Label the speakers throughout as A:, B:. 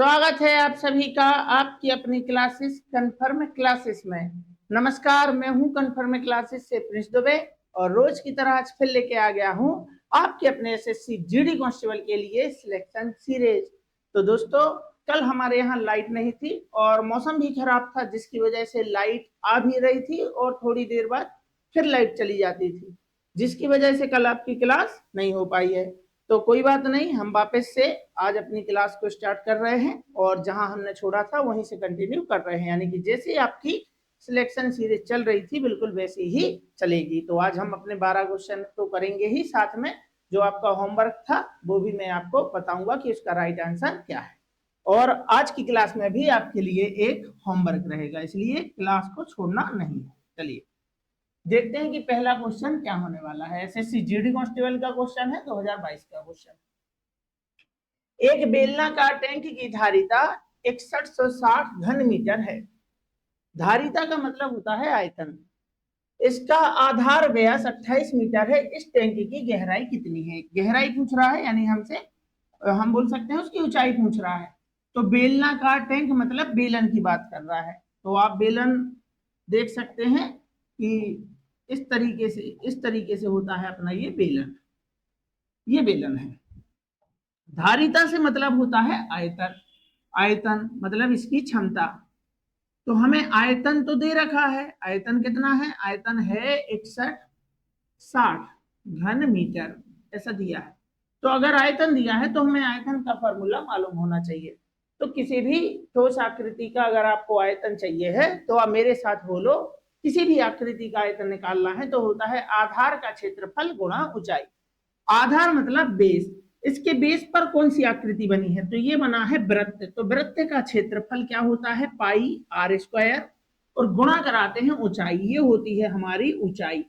A: स्वागत है आप सभी का आपकी अपनी क्लासेस कन्फर्म क्लासेस में। नमस्कार, मैं हूं कन्फर्म क्लासेस से प्रिंस दुबे और रोज की तरह आज फिर लेके आ गया हूं आपके अपने एसएससी जीडी कांस्टेबल के लिए सिलेक्शन सीरीज। तो दोस्तों, कल हमारे यहाँ लाइट नहीं थी और मौसम भी खराब था, जिसकी वजह से लाइट आ भी रही थी और थोड़ी देर बाद फिर लाइट चली जाती थी, जिसकी वजह से कल आपकी क्लास नहीं हो पाई है। तो कोई बात नहीं, हम वापस से आज अपनी क्लास को स्टार्ट कर रहे हैं और जहां हमने छोड़ा था वहीं से कंटिन्यू कर रहे हैं, यानी कि जैसे आपकी सिलेक्शन सीरीज चल रही थी बिल्कुल वैसे ही चलेगी। तो आज हम अपने 12 क्वेश्चन तो करेंगे ही, साथ में जो आपका होमवर्क था वो भी मैं आपको बताऊंगा कि उसका राइट आंसर क्या है। और आज की क्लास में भी आपके लिए एक होमवर्क रहेगा, इसलिए क्लास को छोड़ना नहीं है। चलिए देखते हैं कि पहला क्वेश्चन क्या होने वाला है। एसएससी जीडी कांस्टेबल का क्वेश्चन है 2022 का क्वेश्चन। एक बेलनाकार टैंक की धारिता 6160 घन मीटर है। धारिता का मतलब होता है आयतन। इसका आधार व्यास 28 मीटर है। इस टैंक की गहराई कितनी है? गहराई पूछ रहा है, यानी हमसे हम बोल सकते हैं उसकी ऊंचाई पूछ रहा है। तो बेलनाकार टैंक मतलब बेलन की बात कर रहा है। तो आप बेलन देख सकते हैं कि इस तरीके से होता है अपना ये बेलन। ये बेलन है। धारिता से मतलब होता है आयतन। आयतन मतलब इसकी क्षमता। तो हमें आयतन तो दे रखा है। आयतन कितना है? आयतन है 6160 घन मीटर, ऐसा दिया है। तो अगर आयतन दिया है तो हमें आयतन का फॉर्मूला मालूम होना चाहिए। तो किसी भी ठोस आकृति का अगर आपको आयतन चाहिए है तो आप मेरे साथ बोलो, किसी भी आकृति का आयतन निकालना है तो होता है आधार का क्षेत्रफल गुणा ऊंचाई। आधार मतलब बेस। इसके बेस पर कौन सी आकृति बनी है? तो ये बना है वृत्त। तो वृत्त का क्षेत्रफल क्या होता है? पाई आर स्क्वायर, और गुणा कराते हैं ऊंचाई, ये होती है हमारी ऊंचाई।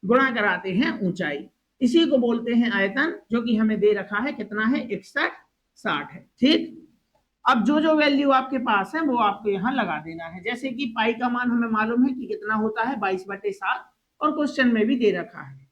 A: गुणा कराते हैं ऊंचाई, इसी को बोलते हैं आयतन, जो कि हमें दे रखा है कितना है? 6160 है। ठीक, अब जो जो वैल्यू आपके पास है वो आपको यहाँ लगा देना है। जैसे कि पाई का मान हमें मालूम है कि कितना होता है 22/7, और क्वेश्चन में भी दे रखा है।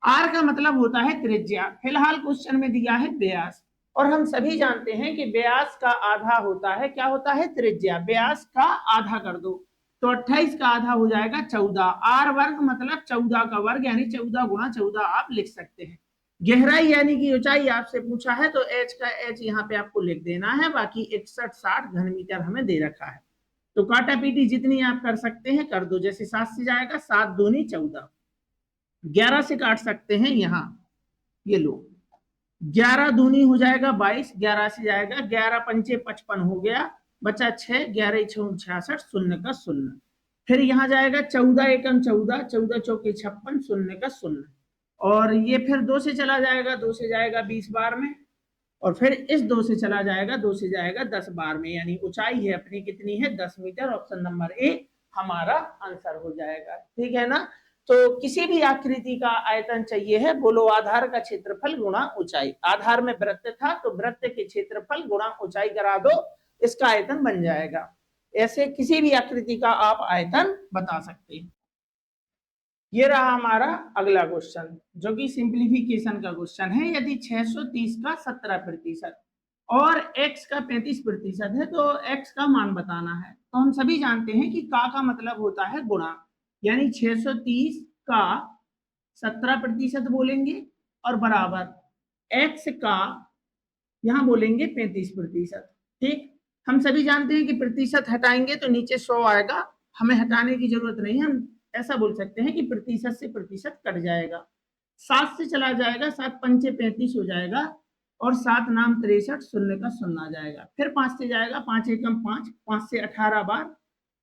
A: आर का मतलब होता है त्रिज्या, फिलहाल क्वेश्चन में दिया है व्यास, और हम सभी जानते हैं कि व्यास का आधा होता है, क्या होता है? त्रिज्या। व्यास का आधा कर दो तो 28 का आधा हो जाएगा 14। आर वर्ग मतलब 14 का वर्ग, यानी 14 गुणा 14 आप लिख सकते हैं। गहराई यानी कि ऊंचाई आपसे पूछा है तो एच का एच यहाँ पे आपको लिख देना है। बाकी 6160 घन मीटर हमें दे रखा है। तो काटा पीटी जितनी आप कर सकते हैं कर दो। जैसे 7 से जाएगा 7 दूनी 14, 11 से काट सकते हैं यहाँ, ये लो 11 दूनी हो जाएगा 22, 11 से जाएगा 11 पंचे 55 हो गया, बचा 6, 11 6 66, शून्य का शून्य। फिर यहाँ जाएगा 14 एकम 14, 14 चौके 56, शून्य का शून्य। और ये फिर 2 से चला जाएगा, 2 से जाएगा 20 बार में, और फिर इस 2 से चला जाएगा, 2 से जाएगा 10 बार में, यानी ऊंचाई है अपनी कितनी है? 10 मीटर। ऑप्शन नंबर ए हमारा आंसर हो जाएगा। ठीक है ना? तो किसी भी आकृति का आयतन चाहिए है, बोलो आधार का क्षेत्रफल गुणा ऊंचाई। आधार में वृत्त था तो वृत्त के क्षेत्रफल गुणा ऊंचाई करा दो, इसका आयतन बन जाएगा। ऐसे किसी भी आकृति का आप आयतन बता सकते हैं। ये रहा हमारा अगला क्वेश्चन, जो कि सिंप्लीफिकेशन का क्वेश्चन है। यदि 630 का 17% और x का 35% है तो x का मान बताना है। तो हम सभी जानते हैं कि का मतलब होता है गुणा, यानी 630 का 17% बोलेंगे और बराबर x का यहां बोलेंगे 35%। ठीक, हम सभी जानते हैं कि प्रतिशत हटाएंगे तो नीचे 100 आएगा, हमें हटाने की जरूरत नहीं है। हम ऐसा बोल सकते हैं कि प्रतिशत से प्रतिशत कट जाएगा। 7 से चला जाएगा, 7 पंचे 35 हो जाएगा, और 7 नाम 63, शून्य का शून्य आ जाएगा। फिर 5 से जाएगा, 5 एकम 5, 5 से 18 बार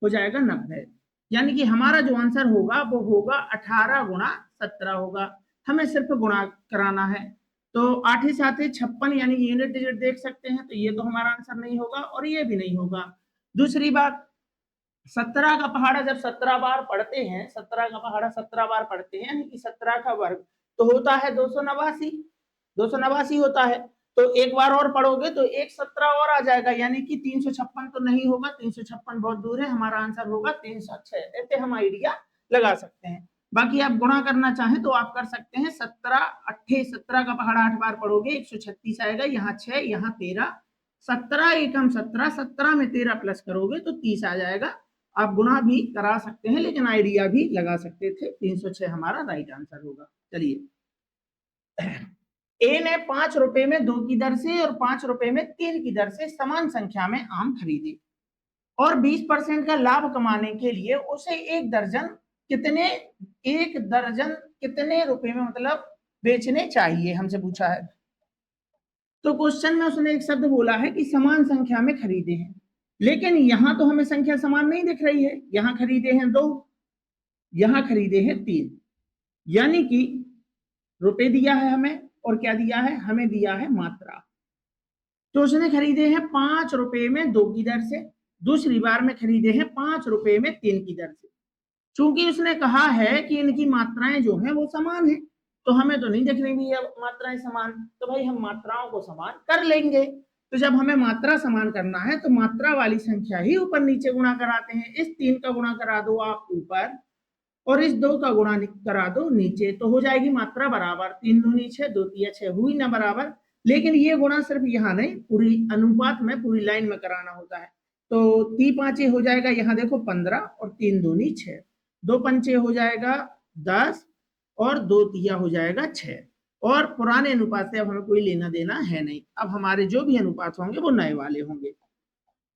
A: हो जाएगा 90। यानी कि हमारा जो आंसर होगा वो होगा 18 गुणा 17 होगा। हमें सिर्फ गुणा कराना है। तो 8 7 56, यानी यूनिट डिजिट देख सकते हैं, तो ये तो हमारा आंसर नहीं होगा और ये भी नहीं होगा। दूसरी बात, 17 का पहाड़ा जब 17 बार पढ़ते हैं, 17 का पहाड़ा 17 बार पढ़ते हैं, यानी कि 17 का वर्ग तो होता है 289, 289 होता है। तो एक बार और पढ़ोगे तो एक 17 और आ जाएगा, यानी कि 356 तो नहीं होगा, 356 बहुत दूर है, हमारा आंसर होगा 306। ऐसे हम आइडिया लगा सकते हैं। बाकी आप गुणा करना चाहें तो आप कर सकते हैं। 17 8 17 का पहाड़ा 8 बार पढ़ोगे 136 आएगा, यहाँ 6 यहाँ 13, 17 एकम 17, 17 में 13 प्लस करोगे तो 30 आ जाएगा। आप गुणा भी करा सकते हैं, लेकिन आइडिया भी लगा सकते थे। 306 हमारा राइट आंसर होगा। चलिए, ए ने 5 रुपए में 2 की दर से और 5 रुपए में 3 की दर से समान संख्या में आम खरीदे और 20% का लाभ कमाने के लिए उसे एक दर्जन कितने रुपए में मतलब बेचने चाहिए, हमसे पूछा है। तो क्वेश्चन में उसने एक शब्द बोला है कि समान संख्या में खरीदे हैं, लेकिन यहां तो हमें संख्या समान नहीं दिख रही है। यहां खरीदे हैं 2, यहां खरीदे हैं 3, यानी कि रुपए दिया है हमें और क्या दिया है, हमें दिया है मात्रा। तो उसने खरीदे हैं 5 रुपए में 2 की दर से, दूसरी बार में खरीदे हैं 5 रुपए में 3 की दर से। चूंकि उसने कहा है कि इनकी मात्राएं जो हैं वो समान है, तो हमें तो नहीं दिख रही है मात्राएं समान, तो भाई हम मात्राओं को समान कर लेंगे। तो जब हमें मात्रा समान करना है तो मात्रा वाली संख्या ही ऊपर नीचे गुणा कराते हैं। इस 3 का गुणा करा दो आप ऊपर और इस 2 का गुणा करा दो नीचे, तो हो जाएगी मात्रा बराबर। 3 दूनी 6, 2 तिया 6, हुई ना बराबर। लेकिन ये गुणा सिर्फ यहाँ नहीं, पूरी अनुपात में पूरी लाइन में कराना होता है। तो 3 5 हो जाएगा, यहाँ देखो 15 और 3 दूनी 6, 2 पंचे हो जाएगा 10 और 2 तिया हो जाएगा 6। और पुराने अनुपात से अब हमें कोई लेना देना है नहीं, अब हमारे जो भी अनुपात होंगे वो नए वाले होंगे।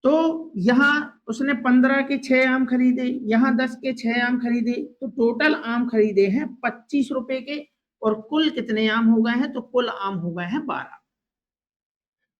A: तो यहाँ उसने 15 के 6 आम खरीदे, यहाँ 10 के 6 आम खरीदे, तो टोटल आम खरीदे हैं 25 रुपए के। और कुल कितने आम हो गए हैं, तो कुल आम हो गए हैं 12।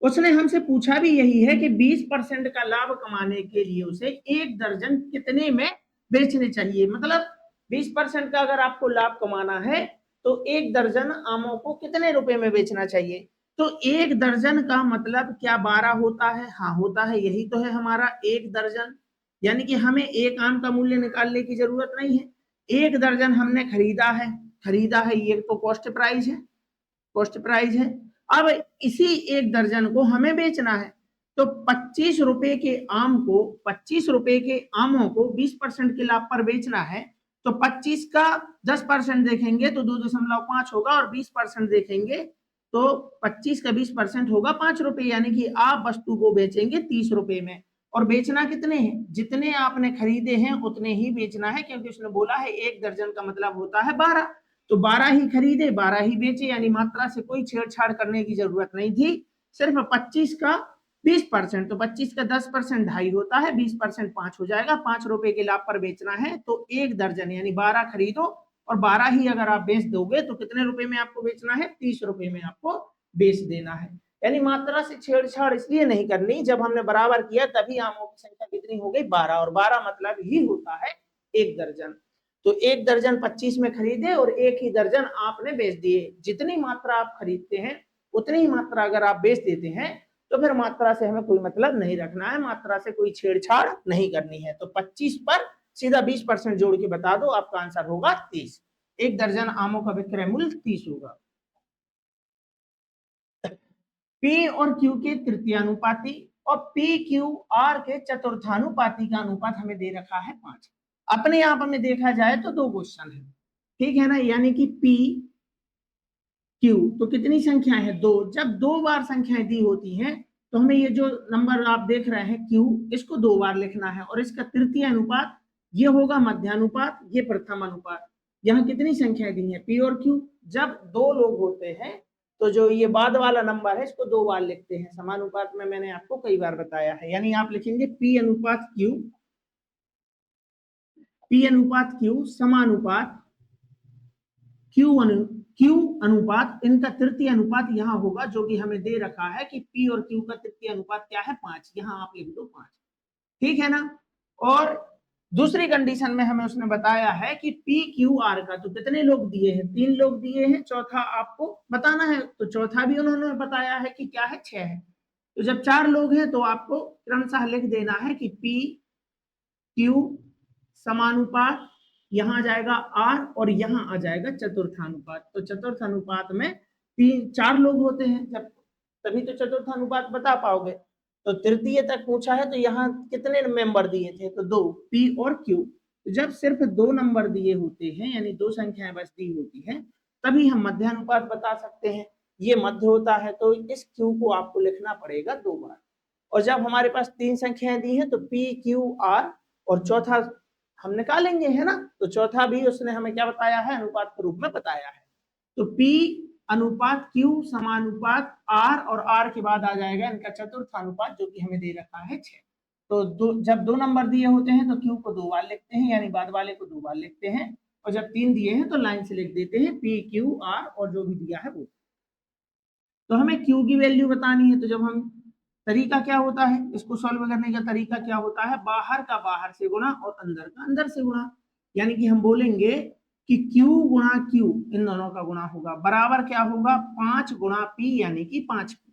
A: उसने हमसे पूछा भी यही है कि 20% का लाभ कमाने के लिए उसे एक दर्जन कितने में बेचने चाहिए। मतलब 20% का अगर आपको लाभ कमाना है तो एक दर्जन आमों को कितने रुपए में बेचना चाहिए। तो एक दर्जन का मतलब क्या 12 होता है, हाँ होता है, यही तो है हमारा एक दर्जन। यानी कि हमें एक आम का मूल्य निकालने की जरूरत नहीं है, एक दर्जन हमने खरीदा है, ये तो कॉस्ट प्राइस है। अब इसी एक दर्जन को हमें बेचना है, तो 25 रुपए के आम को 25 रुपए के आमों को 20% के लाभ पर बेचना है। तो 25 का 10% देखेंगे तो 2.5 होगा और 20% देखेंगे तो 25 का 20% होगा 5 रुपए, यानी कि आप वस्तु को बेचेंगे 30 रुपए में। और बेचना कितने हैं, जितने आपने खरीदे हैं उतने ही बेचना है, क्योंकि उसने बोला है एक दर्जन का मतलब होता है 12। तो 12 ही खरीदे 12 ही बेचे, यानी मात्रा से कोई छेड़छाड़ करने की जरूरत नहीं थी। सिर्फ 25 का 20%, तो 25 का 10% 2.5 होता है, 20% 5 हो जाएगा। 5 रुपए के लाभ पर बेचना है तो एक दर्जन यानी 12 खरीदो और 12 ही अगर आप बेच दोगे तो कितने रुपए में आपको बेचना है, 30 रुपए में आपको बेच देना है। यानी मात्रा से छेड़छाड़ इसलिए नहीं करनी, जब हमने बराबर किया तभी आमों की संख्या कितनी हो गई, 12, और 12 मतलब ही होता है एक दर्जन। तो एक दर्जन 25 में खरीदे और एक ही दर्जन आपने बेच दिए। जितनी मात्रा आप खरीदते हैं उतनी ही मात्रा अगर आप बेच देते हैं तो फिर मात्रा से हमें कोई मतलब नहीं रखना है, मात्रा से कोई छेड़छाड़ नहीं करनी है। तो 25 पर सीधा 20% जोड़ के बता दो, आपका आंसर होगा 30। एक दर्जन आमों का विक्रय मूल्य 30 होगा। पी और क्यू के तृतीयानुपाती और पी क्यू आर के चतुर्थानुपाती का अनुपात हमें दे रखा है 5। अपने आप हमें देखा जाए तो 2 क्वेश्चन है, ठीक है ना। यानी कि पी क्यू तो कितनी संख्या है, 2। जब 2 बार संख्याएं दी होती हैं तो हमें ये जो नंबर आप देख रहे हैं क्यू, इसको 2 बार लिखना है और इसका तृतीय अनुपात ये होगा मध्यानुपात, ये प्रथम अनुपात। यहाँ कितनी संख्याएं दी हैं, पी और क्यू। जब 2 लोग होते हैं तो जो ये बाद वाला नंबर है इसको 2 बार लिखते हैं। समानुपात में मैंने आपको कई बार बताया है, यानी आप लिखेंगे पी अनुपात क्यू, पी अनुपात क्यू समानुपात क्यू अनुपात, इनका तृतीय अनुपात यहाँ होगा, जो कि हमें दे रखा है कि पी और क्यू का तृतीय अनुपात क्या है, 5। यहाँ आप लिख दो 5, ठीक है ना। और दूसरी कंडीशन में हमें उसने बताया है कि पी क्यू आर का, तो कितने लोग दिए हैं, 3 लोग दिए हैं, चौथा आपको बताना है। तो चौथा भी उन्होंने बताया है कि क्या है, 6 है। तो जब 4 लोग हैं तो आपको क्रमशः लिख देना है कि पी क्यू समानुपात, यहाँ आ जाएगा आर और यहाँ आ जाएगा चतुर्थानुपात। तो चतुर्थानुपात में 4 लोग होते हैं जब, तभी तो चतुर्थानुपात बता पाओगे। तो तृतीय तक पूछा है तो यहाँ कितने मेंबर दिए थे, तो 2, पी और क्यू। जब सिर्फ 2 नंबर दिए होते हैं यानी 2 संख्याएं बस दी होती हैं तभी हम मध्यानुपात बता सकते हैं। ये मध्य होता है तो इस क्यू को आपको लिखना पड़ेगा 2 बार। और जब हमारे पास 3 संख्याएं दी हैं तो P, Q, R और चौथा हम निकालेंगे, है ना। तो चौथा भी उसने हमें क्या बताया है, अनुपात के रूप में बताया है। तो P अनुपात Q समानुपात R और R के बाद आ जाएगा इनका चतुर्थ अनुपात, जो कि हमें दे रखा है 6। तो जब 2 नंबर दिए होते हैं तो Q को 2 बार लिखते हैं, यानी बाद वाले को 2 बार लिखते हैं, और जब 3 दिए हैं तो लाइन से लिख देते हैं P, Q, R और जो भी दिया है वो। तो हमें Q की वैल्यू बतानी है। तो जब हम तरीका क्या होता है इसको सॉल्व करने का, तरीका क्या होता है, बाहर का बाहर से गुणा और अंदर का अंदर से गुणा। यानी कि हम बोलेंगे कि Q गुणा Q, इन दोनों का गुणा होगा, बराबर क्या होगा, 5 गुणा P, यानी कि 5P।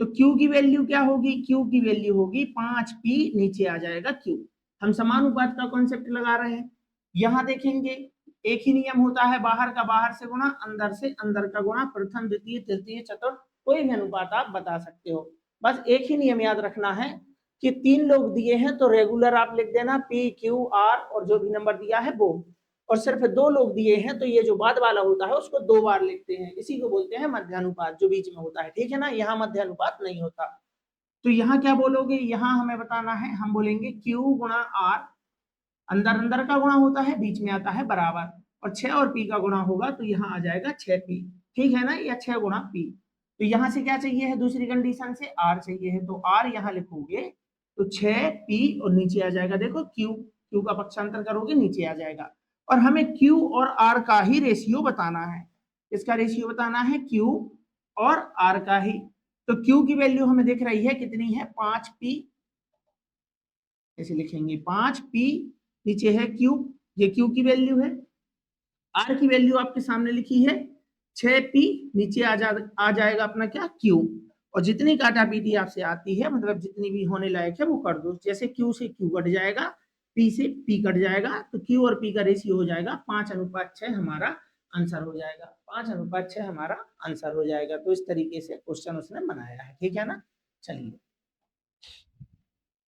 A: तो Q की वैल्यू क्या होगी, Q की वैल्यू होगी 5P, नीचे आ जाएगा Q। हम समानुपात का कॉन्सेप्ट लगा रहे हैं। यहां देखेंगे एक ही नियम होता है, बाहर का बाहर से गुणा, अंदर से अंदर का गुणा, प्रथम द्वितीय तृतीय चतुर्थ, कोई भी अनुपात आप बता सकते हो। बस एक ही नियम याद रखना है कि 3 लोग दिए हैं तो रेगुलर आप लिख देना P, Q, R और जो भी नंबर दिया है वो, और सिर्फ 2 लोग दिए हैं तो ये जो बाद वाला होता है उसको 2 बार लिखते हैं। इसी को बोलते हैं मध्यानुपात, जो बीच में होता है, ठीक है ना। यहाँ मध्यानुपात नहीं होता। तो यहाँ क्या बोलोगे, यहाँ हमें बताना है, हम बोलेंगे Q गुणा R, अंदर अंदर का गुणा होता है, बीच में आता है बराबर, और 6 और P का गुणा होगा तो यहाँ आ जाएगा 6P, ठीक है ना, या 6 गुणा P। तो यहाँ से क्या चाहिए है, दूसरी कंडीशन से R चाहिए है, तो R यहाँ लिखोगे तो 6P और नीचे आ जाएगा, देखो Q का पक्षांतर करोगे नीचे आ जाएगा। और हमें Q और R का ही रेशियो बताना है। इसका रेशियो बताना है Q और R का ही। तो Q की वैल्यू हमें दिख रही है कितनी है, 5P, ऐसे लिखेंगे 5P, नीचे है Q, ये Q की वैल्यू है। R की वैल्यू आपके सामने लिखी है 6P, नीचे आ जाएगा अपना क्या, Q। और जितनी काटा पीटी आपसे आती है, मतलब जितनी भी होने लायक है वो कर दो। जैसे Q से Q कट जाएगा, P से P कट जाएगा, तो Q और P का रेशियो हो जाएगा 5:6, हमारा आंसर हो जाएगा 5:6, हमारा आंसर हो जाएगा। तो इस तरीके से क्वेश्चन उसने बनाया है, ठीक है ना। चलिए,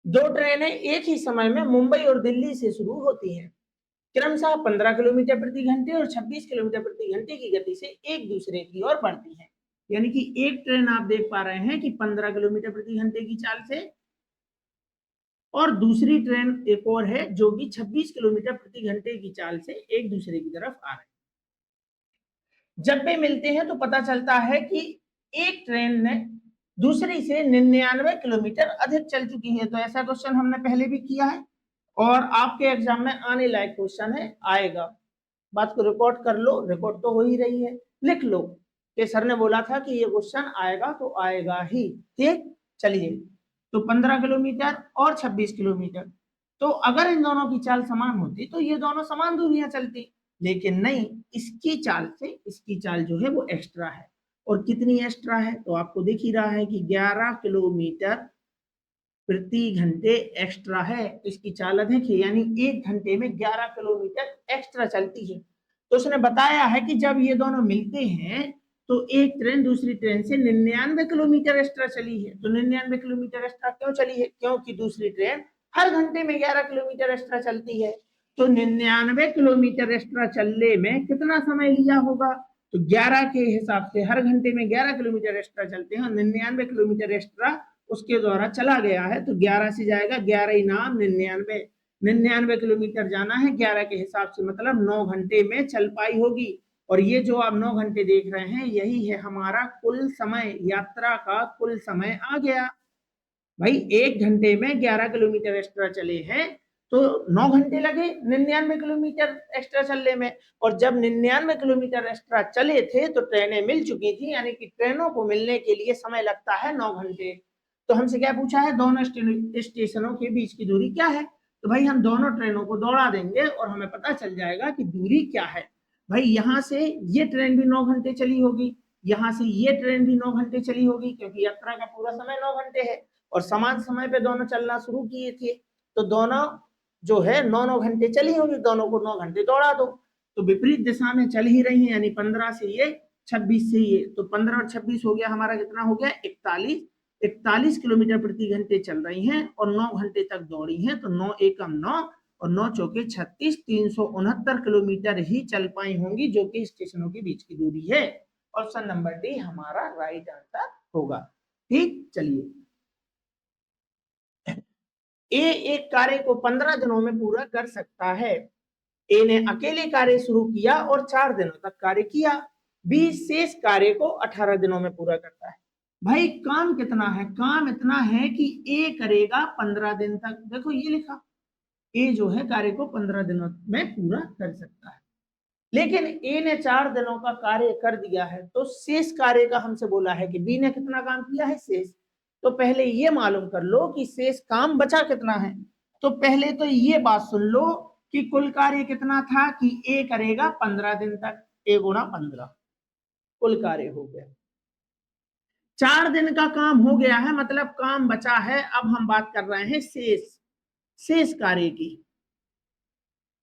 A: 2 ट्रेनें एक ही समय में मुंबई और दिल्ली से शुरू होती हैं, क्रमशः 15 किलोमीटर प्रति घंटे और 26 किलोमीटर प्रति घंटे की गति से एक दूसरे की ओर बढ़ती हैं। यानी कि एक ट्रेन आप देख पा रहे हैं कि 15 किलोमीटर प्रति घंटे की चाल से, और दूसरी ट्रेन एक और है जो कि 26 किलोमीटर प्रति घंटे की चाल से एक दूसरे की तरफ आ रहे हैं। जब वे मिलते हैं तो पता चलता है कि एक ट्रेन ने दूसरी से 99 किलोमीटर अधिक चल चुकी है। तो ऐसा क्वेश्चन हमने पहले भी किया है और आपके एग्जाम में आने लायक क्वेश्चन है, आएगा। बात को रिकॉर्ड कर लो, रिकॉर्ड तो हो ही रही है, लिख लो कि सर ने बोला था कि ये क्वेश्चन आएगा तो आएगा ही, ठीक। चलिए, तो 15 किलोमीटर और 26 किलोमीटर, तो अगर इन दोनों की चाल समान होती तो ये दोनों समान दूरियां चलती, लेकिन नहीं, इसकी चाल से इसकी चाल जो है वो एक्स्ट्रा है। और कितनी एक्स्ट्रा है, तो आपको दिख ही रहा है कि 11 किलोमीटर प्रति घंटे एक्स्ट्रा है। तो इसकी चाल अधिक है, यानी 1 घंटे में 11 किलोमीटर एक्स्ट्रा चलती है। तो उसने बताया है कि जब ये दोनों मिलते हैं तो एक ट्रेन दूसरी ट्रेन से 99 किलोमीटर एक्स्ट्रा चली है। तो 99 किलोमीटर एक्स्ट्रा क्यों चली है, क्योंकि दूसरी ट्रेन हर घंटे में 11 किलोमीटर एक्स्ट्रा चलती है। तो 99 किलोमीटर एक्स्ट्रा चलने में कितना समय लिया होगा, तो 11 के हिसाब से हर घंटे में 11 किलोमीटर एक्स्ट्रा चलते हैं, 99 किलोमीटर एक्स्ट्रा उसके द्वारा चला गया है। तो 11 से जाएगा, 11 नाम 99 किलोमीटर जाना है 11 के हिसाब से, मतलब 9 घंटे में चल पाई होगी। और ये जो आप 9 घंटे देख रहे हैं यही है हमारा कुल समय, यात्रा का कुल समय आ गया। भाई 1 घंटे में 11 किलोमीटर एक्स्ट्रा चले हैं तो 9 घंटे लगे 99 किलोमीटर एक्स्ट्रा चलने में। और जब 99 किलोमीटर एक्स्ट्रा चले थे तो ट्रेनें मिल चुकी थी, यानी कि ट्रेनों को मिलने के लिए समय लगता है 9 घंटे। तो हमसे क्या पूछा है, दोनों स्टेशनों के बीच की दूरी क्या है। तो भाई हम दोनों ट्रेनों को दौड़ा देंगे और हमें पता चल जाएगा कि दूरी क्या है। भाई यहाँ से ये ट्रेन भी 9 घंटे चली होगी, यहाँ से ये ट्रेन भी 9 घंटे चली होगी, क्योंकि यात्रा का पूरा समय 9 घंटे है और समान समय पे दोनों चलना शुरू किए थे। तो दोनों जो है 9 घंटे चली होगी, दोनों को 9 घंटे दौड़ा दो। तो विपरीत दिशा में चल ही रही है, यानी 15 से ये 26 से ये, तो 15 और 26 हो गया हमारा, कितना हो गया 41 किलोमीटर प्रति घंटे चल रही हैं और 9 घंटे तक दौड़ी हैं। तो 9 एकम 9 और 9 चौके 36, 369 किलोमीटर ही चल पाई होंगी, जो कि स्टेशनों के बीच की दूरी है। ऑप्शन नंबर डी हमारा राइट आंसर होगा, ठीक। चलिए, ए एक कार्य को 15 दिनों में पूरा कर सकता है। ए ने अकेले कार्य शुरू किया और 4 दिनों तक कार्य किया। बी शेष कार्य को 18 दिनों में पूरा करता है। भाई काम कितना है? काम इतना है कि ए करेगा 15 दिन तक। देखो ये लिखा, ए जो है कार्य को 15 दिनों में पूरा कर सकता है, लेकिन ए ने 4 दिनों का कार्य कर दिया है, तो शेष कार्य का हमसे बोला है कि बी ने कितना काम किया है, शेष। तो पहले ये मालूम कर लो कि शेष काम बचा कितना है। तो पहले तो ये बात सुन लो कि कुल कार्य कितना था कि ए करेगा 15 दिन तक, ए गुणा 15 कुल कार्य हो गया। 4 दिन का काम हो गया है, मतलब काम बचा है। अब हम बात कर रहे हैं शेष कार्य की।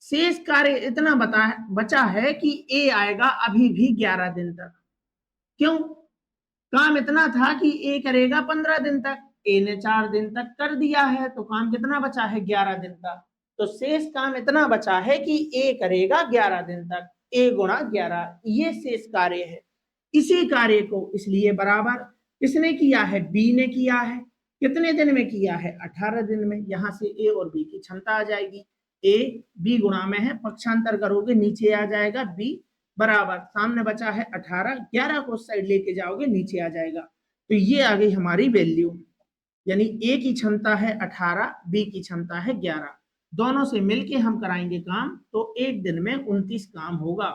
A: शेष कार्य इतना बचा है कि ए आएगा अभी भी 11 दिन तक। क्यों? काम इतना था कि ए करेगा 15 दिन तक, ए ने 4 दिन तक कर दिया है, तो काम कितना बचा है? 11 दिन का। तो शेष काम इतना बचा है कि ए करेगा 11 दिन तक, ए गुणा 11, ये शेष कार्य है। इसी कार्य को इसलिए बराबर किसने किया है? बी ने किया है। कितने दिन में किया है? 18 दिन में। यहां से ए और बी की क्षमता आ जाएगी। ए बी गुणा में है, पक्षांतर करोगे नीचे आ जाएगा बी बराबर, सामने बचा है 18, 11 को साइड लेके जाओगे नीचे आ जाएगा। तो ये आ गई हमारी वैल्यू, यानी ए की क्षमता है 18, बी की क्षमता है 11। दोनों से मिलके हम कराएंगे काम, तो एक दिन में 29 काम होगा।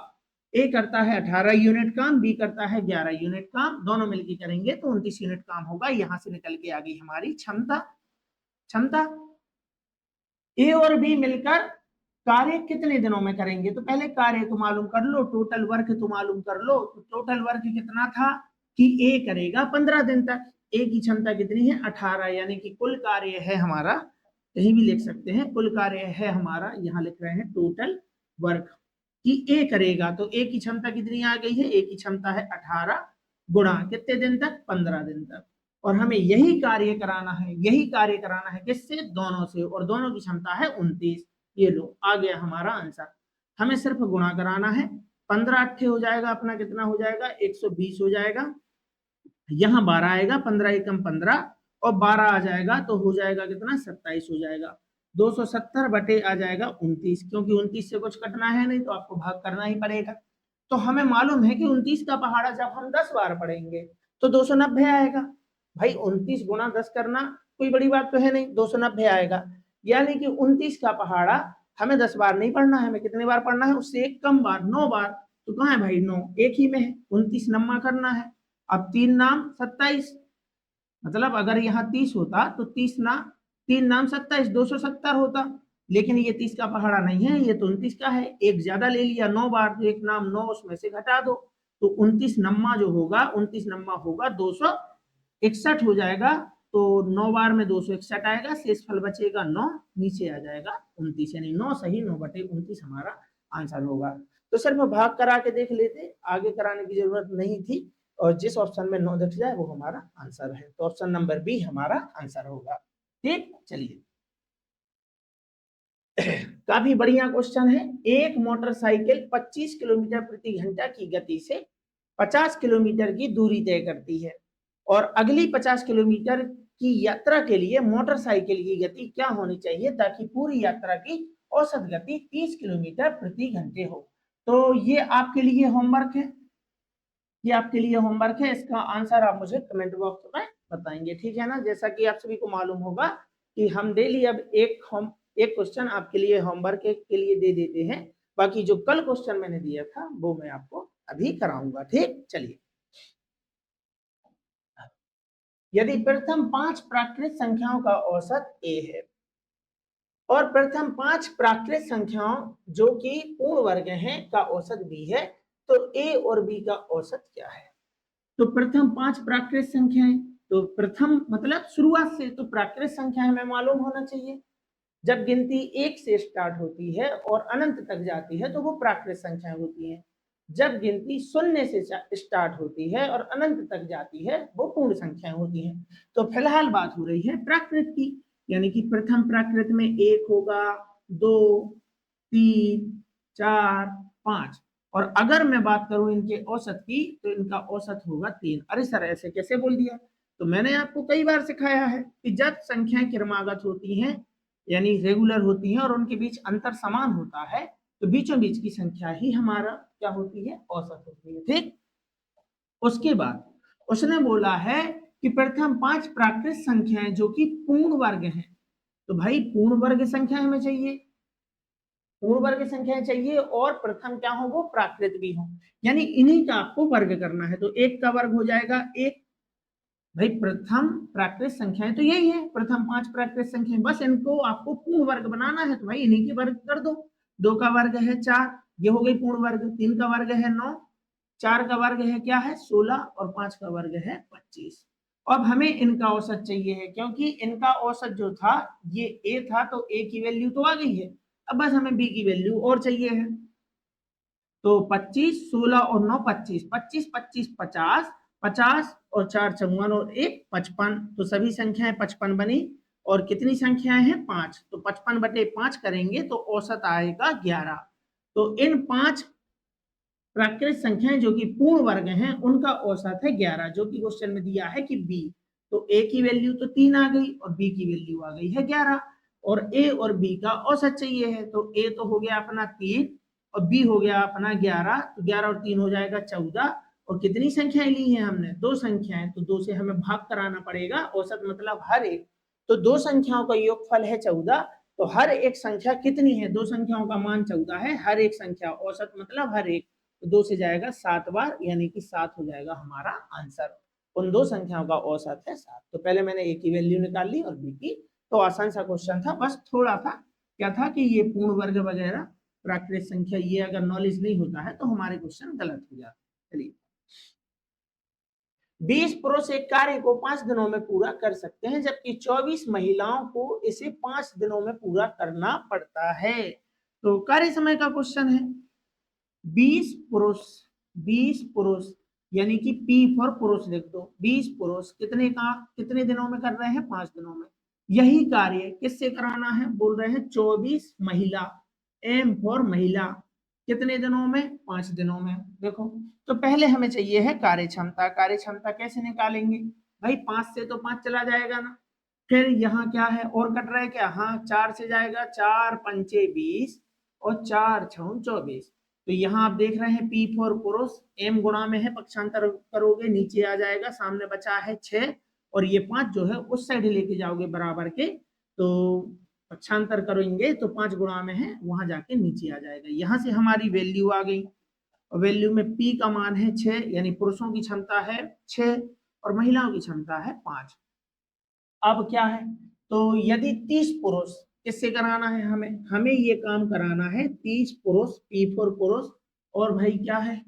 A: ए करता है 18 यूनिट काम, बी करता है 11 यूनिट काम, दोनों मिलके करेंगे तो 29 यूनिट काम होगा। यहां से निकल के आ गई हमारी क्षमता। ए और बी मिलकर कार्य कितने दिनों में करेंगे? तो पहले कार्य तो मालूम कर लो, टोटल वर्क तो मालूम कर लो। तो टोटल वर्क कितना था कि ए करेगा 15 दिन तक। ए की क्षमता कितनी है? 18, यानी कि कुल कार्य है हमारा, कहीं भी लिख सकते हैं, कुल कार्य है हमारा, यहाँ लिख रहे हैं टोटल वर्क कि ए करेगा। तो ए की क्षमता कितनी आ गई है? ए की क्षमता है 18 गुणा कितने दिन तक? 15 दिन तक। और हमें यही कार्य कराना है किससे? दोनों से, और दोनों की क्षमता है 29। ये लो आ गया हमारा आंसर। हमें सिर्फ गुणा कराना है। 15 अट्ठे हो जाएगा अपना, कितना हो जाएगा? 120 हो जाएगा। यहाँ 12 आएगा, 15 एकम 15 और 12 आ जाएगा तो हो जाएगा कितना? 27 हो जाएगा। 270 बटे आ जाएगा 29, क्योंकि 29 से कुछ कटना है नहीं तो आपको भाग करना ही पड़ेगा। तो हमें मालूम है कि 29 का पहाड़ा जब हम 10 बार पढ़ेंगे तो 290 आएगा। भाई 29 गुणा 10 करना कोई बड़ी बात तो है नहीं, 290 आएगा। यानी कि 29 का पहाड़ा हमें 10 बार नहीं पढ़ना है, हमें कितने बार पढ़ना है? उससे एक कम बार, 9 बार। तो कहाँ है भाई? 9 एक ही में है, 29 नम्मा करना है। अब 3 नाम 27, मतलब अगर यहाँ 30 होता तो 3 नाम 27, 270 होता। लेकिन ये 30 का पहाड़ा नहीं है, ये तो 29 का है। एक ज्यादा ले लिया 9 बार, तो एक नाम 9 उसमें से घटा दो, तो 29 नम्मा जो होगा, 29 नम्मा होगा 261 हो जाएगा। तो 9 बार में 261 आएगा, शेष फल बचेगा 9, नीचे आ जाएगा 29, यानी 9 सही 9 बटे 29 हमारा आंसर होगा। तो सिर्फ भाग करा के देख लेते, आगे कराने की जरूरत नहीं थी। और जिस ऑप्शन में 9 दिख जाए वो हमारा आंसर है, तो ऑप्शन नंबर बी हमारा आंसर होगा। ठीक, चलिए काफी बढ़िया क्वेश्चन है। एक मोटरसाइकिल 25 किलोमीटर प्रति घंटा की गति से 50 किलोमीटर की दूरी तय करती है, और अगली 50 किलोमीटर की यात्रा के लिए मोटरसाइकिल की गति क्या होनी चाहिए ताकि पूरी यात्रा की औसत गति 30 किलोमीटर प्रति घंटे हो। तो ये आपके लिए होमवर्क है, ये आपके लिए होमवर्क है। इसका आंसर आप मुझे कमेंट बॉक्स में बताएंगे, ठीक है ना? जैसा कि आप सभी को मालूम होगा कि हम डेली अब एक क्वेश्चन आपके लिए होमवर्क के लिए दे देते हैं। बाकी जो कल क्वेश्चन मैंने दिया था वो मैं आपको अभी कराऊंगा। ठीक, चलिए। यदि प्रथम 5 प्राकृत संख्याओं का औसत a है और प्रथम 5 प्राकृत संख्याओं जो कि पूर्ण वर्ग हैं का औसत b है, तो a और b का औसत क्या है? तो प्रथम 5 प्राकृत संख्याएं, तो प्रथम मतलब शुरुआत से, तो प्राकृत संख्या हमें मालूम होना चाहिए। जब गिनती 1 से स्टार्ट होती है और अनंत तक जाती है तो वो प्राकृत संख्याएं होती हैं। जब गिनती 0 से स्टार्ट होती है और अनंत तक जाती है वो पूर्ण संख्याएं होती हैं। तो फिलहाल बात हो रही है प्राकृत की, यानी कि प्रथम प्राकृत में 1 होगा, 2, 3, 4, 5, और अगर मैं बात करूं इनके औसत की तो इनका औसत होगा 3। अरे सर ऐसे कैसे बोल दिया? तो मैंने आपको कई बार सिखाया है कि जब संख्याएं क्रमागत होती हैं यानी रेगुलर होती हैं और उनके बीच अंतर समान होता है, तो बीचों बीच की संख्या ही हमारा क्या होती है, औसत होती है। ठीक, उसके बाद उसने बोला है कि प्रथम 5 प्राकृत संख्याएं जो कि पूर्ण वर्ग हैं, तो भाई पूर्ण वर्ग संख्या हमें चाहिए, पूर्ण वर्ग संख्याएं चाहिए और प्रथम क्या हो, वो प्राकृत भी हो, यानी इन्हीं का आपको वर्ग करना है। तो एक का वर्ग हो जाएगा एक, भाई प्रथम प्राकृत संख्याएं तो यही है, प्रथम 5 प्राकृत संख्याएं, बस इनको आपको पूर्ण वर्ग बनाना है, तो भाई इन्हीं के वर्ग कर दो। 2 का वर्ग है 4, ये हो गई पूर्ण वर्ग। 3 का वर्ग है 9, 4 का वर्ग है क्या है 16 और 5 का वर्ग है 25। अब हमें इनका औसत चाहिए है, क्योंकि इनका औसत जो था ये ए था, तो ए की वैल्यू तो आ गई है, अब बस हमें बी की वैल्यू और चाहिए है। तो 25, 16 और 9 25, 25 25 50, 50 और 4 54 और 1 55, तो सभी संख्याएं 55 बनी। और कितनी संख्याएं हैं 5, तो 55 बटे 5 करेंगे तो औसत आएगा 11। तो इन 5 प्राकृत संख्याएं जो कि पूर्ण वर्ग हैं उनका औसत है 11, जो कि क्वेश्चन में दिया है कि बी। तो ए की वैल्यू तो 3 आ गई और बी की वैल्यू आ गई है 11, और ए और बी का औसत चाहिए है। तो ए तो हो गया अपना 3 और बी हो गया अपना 11, तो 11 और 3 हो जाएगा 14। और कितनी संख्याएं ली हैं हमने, 2 संख्याएं, तो 2 से हमें भाग कराना पड़ेगा, औसत मतलब हर एक। तो 2 संख्याओं का योगफल है 14, तो हर एक संख्या कितनी है, 2 संख्याओं का मान 14 है, हर एक संख्या औसत मतलब हर एक, तो 2 से जाएगा 7 बार, यानी कि 7 हो जाएगा हमारा आंसर। उन 2 संख्याओं का औसत है 7। तो पहले मैंने ए की वैल्यू निकाल ली और बी की, तो आसान सा क्वेश्चन था, बस थोड़ा था क्या था कि ये पूर्ण वर्ग वगैरह प्राकृत संख्या, ये अगर नॉलेज नहीं होता है तो हमारे क्वेश्चन गलत हो जाते। चलिए, 20 पुरुष एक कार्य को 5 दिनों में पूरा कर सकते हैं, जबकि 24 महिलाओं को इसे 5 दिनों में पूरा करना पड़ता है। तो कार्य समय का क्वेश्चन है। 20 पुरुष, 20 पुरुष यानी कि पी फॉर पुरुष लिख दो, 20 पुरुष कितने दिनों में कर रहे हैं, 5 दिनों में। यही कार्य किससे कराना है, बोल रहे हैं 24 महिला, एम फॉर महिला, कितने दिनों में, 5 दिनों में। देखो, तो पहले हमें चाहिए है कार्य क्षमता। कार्य क्षमता कैसे निकालेंगे, भाई 5 से तो 5 चला जाएगा ना, फिर यहाँ क्या है और कट रहा है क्या, हाँ 4 से जाएगा, 4 पंचे 20 और 4 छह 24। तो यहाँ आप देख रहे हैं पी फॉर पुरुष, एम गुणा में है, पक्षांतर करोगे नीचे आ जाएगा, सामने बचा है 6 और ये 5 जो है उस साइड लेके जाओगे बराबर के, तो पक्षांतर करेंगे तो 5 गुणा में है, वहां जाके नीचे आ जाएगा। यहाँ से हमारी वैल्यू आ गई, और वैल्यू में पी का मान है 6, यानी पुरुषों की क्षमता है 6 और महिलाओं की क्षमता है 5। अब क्या है, तो यदि 30 पुरुष, किससे कराना है हमें ये काम कराना है 30 पुरुष, पी फॉर पुरुष, और भाई क्या है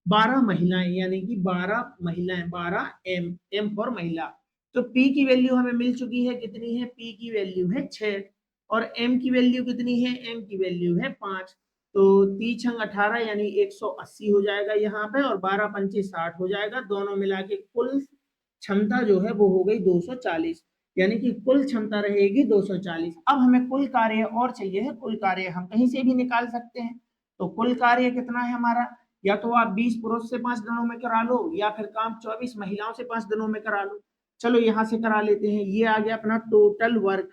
A: 12 महिलाएं, यानी कि 12 महिलाएं, 12 एम, एम फॉर महिला। तो पी की वैल्यू हमें मिल चुकी है, कितनी है, पी की वैल्यू है 6 और एम की वैल्यू कितनी है, एम की वैल्यू है 5। तो 30 छंग 18 यानी 180 हो जाएगा यहाँ पे, और 12 पंचे 60 हो जाएगा, दोनों मिला के कुल क्षमता जो है वो हो गई 240, यानी कि कुल क्षमता रहेगी 240। अब हमें कुल कार्य और चाहिए है, कुल कार्य हम कहीं से भी निकाल सकते हैं। तो कुल कार्य कितना है हमारा, या तो आप 20 पुरुष से 5 दिनों में करा लो, या फिर काम 24 महिलाओं से 5 दिनों में करा लो। चलो यहां से करा लेते हैं, ये आ गया अपना टोटल वर्क,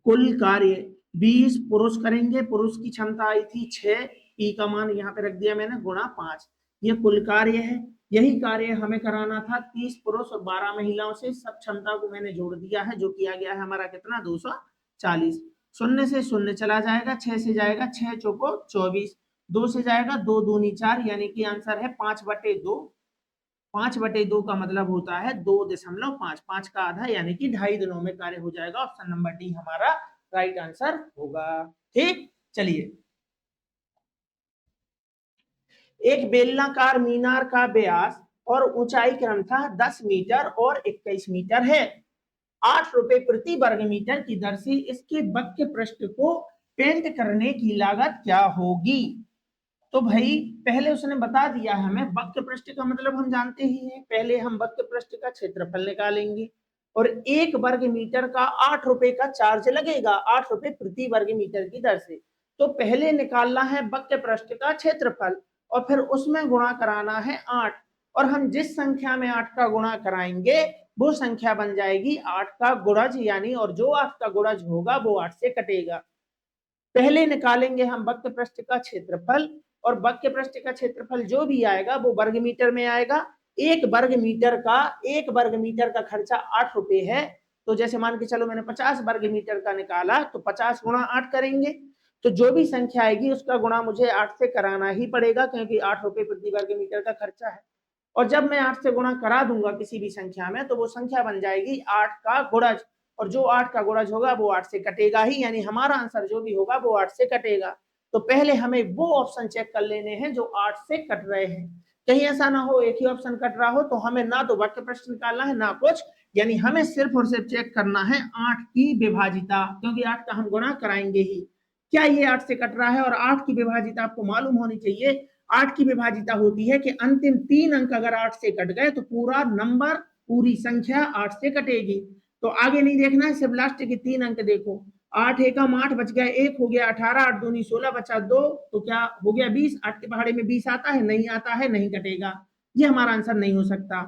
A: कुल कार्य 20 पुरुष करेंगे, पुरुष की क्षमता आई थी 6, पी का मान यहाँ पे रख दिया मैंने गुणा 5, ये कुल कार्य है। यही कार्य हमें कराना था 30 पुरुष और 12 महिलाओं से, सब क्षमता को मैंने जोड़ दिया है, जो किया गया है हमारा कितना 240। शून्य से शून्य चला जाएगा, 6 से जाएगा 6 चौको 24, 2 से जाएगा 2 दूनी 4, यानी कि आंसर है 5/2। 5/2 का मतलब होता है 2.5, 5 का आधा, यानी कि 2.5 दिनों में कार्य हो जाएगा। ऑप्शन नंबर डी हमारा राइट आंसर होगा। ठीक, चलिए, एक बेलनाकार मीनार का व्यास और ऊंचाई क्रमशः 10 मीटर और 21 मीटर है। 8 रुपए प्रति वर्ग मीटर की दर से इसके वक्र पृष्ठ को पेंट करने की लागत क्या होगी। तो भाई पहले उसने बता दिया है हमें, वक्र पृष्ठ का मतलब हम जानते ही हैं, पहले हम वक्र पृष्ठ का क्षेत्रफल निकालेंगे, और 1 वर्ग मीटर का 8 रुपए का चार्ज लगेगा, 8 रुपए प्रति वर्ग मीटर की दर से। तो पहले निकालना है वक्र पृष्ठ का क्षेत्रफल और फिर उसमें गुणा कराना है 8, और हम जिस संख्या में 8 का गुणा कराएंगे वो संख्या बन जाएगी 8 का गुणज यानी, और जो 8 का गुणज होगा वो 8 से कटेगा। पहले निकालेंगे हम वक्र पृष्ठ का क्षेत्रफल, और वक्र पृष्ठ का क्षेत्रफल जो भी आएगा वो वर्ग मीटर में आएगा। एक वर्ग मीटर का खर्चा 8 रुपए है। तो जैसे मान के चलो मैंने 50 वर्ग मीटर का निकाला, तो 50 गुणा 8 करेंगे, तो जो भी संख्या आएगी उसका गुणा मुझे 8 से कराना ही पड़ेगा, क्योंकि 8 रुपए प्रति वर्ग मीटर का खर्चा है। और जब मैं 8 से गुणा करा दूंगा किसी भी संख्या में, तो वो संख्या बन जाएगी 8 का गुणज, और जो 8 का गुणज होगा वो 8 से कटेगा ही, यानी हमारा आंसर जो भी होगा वो 8 से कटेगा। तो पहले हमें वो ऑप्शन चेक कर लेने हैं जो 8 से कट रहे हैं। कहीं ऐसा ना हो एक ही ऑप्शन कट रहा हो, तो हमें ना तो वक्र प्रश्न निकालना है ना कुछ, यानी हमें सिर्फ और सिर्फ चेक करना है 8 की विभाजिता, क्योंकि 8 का हम गुणा कराएंगे ही। क्या ये 8 से कट रहा है? और 8 की विभाजिता आपको मालूम होनी चाहिए। 8 की विभाजिता होती है कि अंतिम 3 अंक अगर 8 से कट गए तो पूरा नंबर, पूरी संख्या 8 से कटेगी। तो आगे नहीं देखना है, सिर्फ लास्ट के 3 अंक देखो। 8 एकम 8 बच गया, 1 हो गया 18, 8 दूनी 16 बचा 2, तो क्या हो गया 20। 8 के पहाड़े में 20 आता है? नहीं आता है, नहीं कटेगा। ये हमारा आंसर नहीं हो सकता।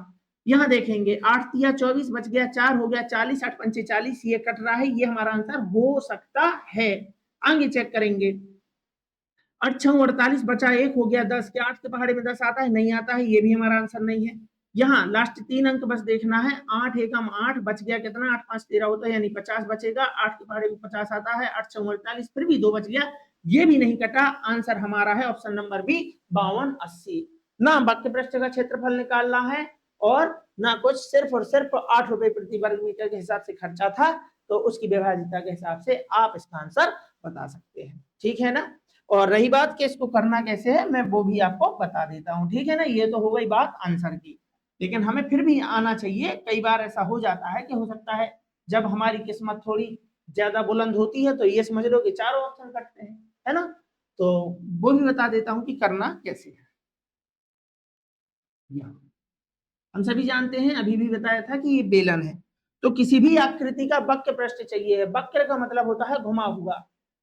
A: यहाँ देखेंगे 8 तिया 24 बच गया, 4 हो गया 40, 8 पंचे 40, ये कट रहा है, ये हमारा आंसर हो सकता है। आगे चेक करेंगे 8 6 48 बचा, 1 हो गया 10, क्या 8 के पहाड़े में 10 आता है? नहीं आता है, ये भी हमारा आंसर नहीं है। यहाँ लास्ट 3 अंक बस देखना है। 8 एकम 8 बच गया कितना? 8 5 13 होता है, यानी 50 बचेगा। 8 के पहाड़े में 50 आता है, 8 6 48, फिर भी 2 बच गया, ये भी नहीं कटा। आंसर हमारा है ऑप्शन नंबर बी 52 80। ना वक्र पृष्ठ का क्षेत्रफल निकालना है और ना कुछ, सिर्फ और सिर्फ 8 रुपए प्रति वर्ग मीटर के हिसाब से खर्चा था, तो उसकी विभाजिता के हिसाब से आप इसका आंसर बता सकते हैं। ठीक है ना? और रही बात कि इसको करना कैसे है, मैं वो भी आपको बता देता हूँ। ठीक है ना? ये तो हो गई बात आंसर की, लेकिन हमें फिर भी आना चाहिए। कई बार ऐसा हो जाता है कि हो सकता है जब हमारी किस्मत थोड़ी ज्यादा बुलंद होती है तो ये समझ लो कि चारों ऑप्शन कटते हैं, है ना? तो वो भी बता देता हूँ कि करना कैसे है। हम सभी जानते हैं, अभी भी बताया था कि ये बेलन है। तो किसी भी आकृति का वक्र पृष्ठ चाहिए है। वक्र का मतलब होता है घुमा हुआ।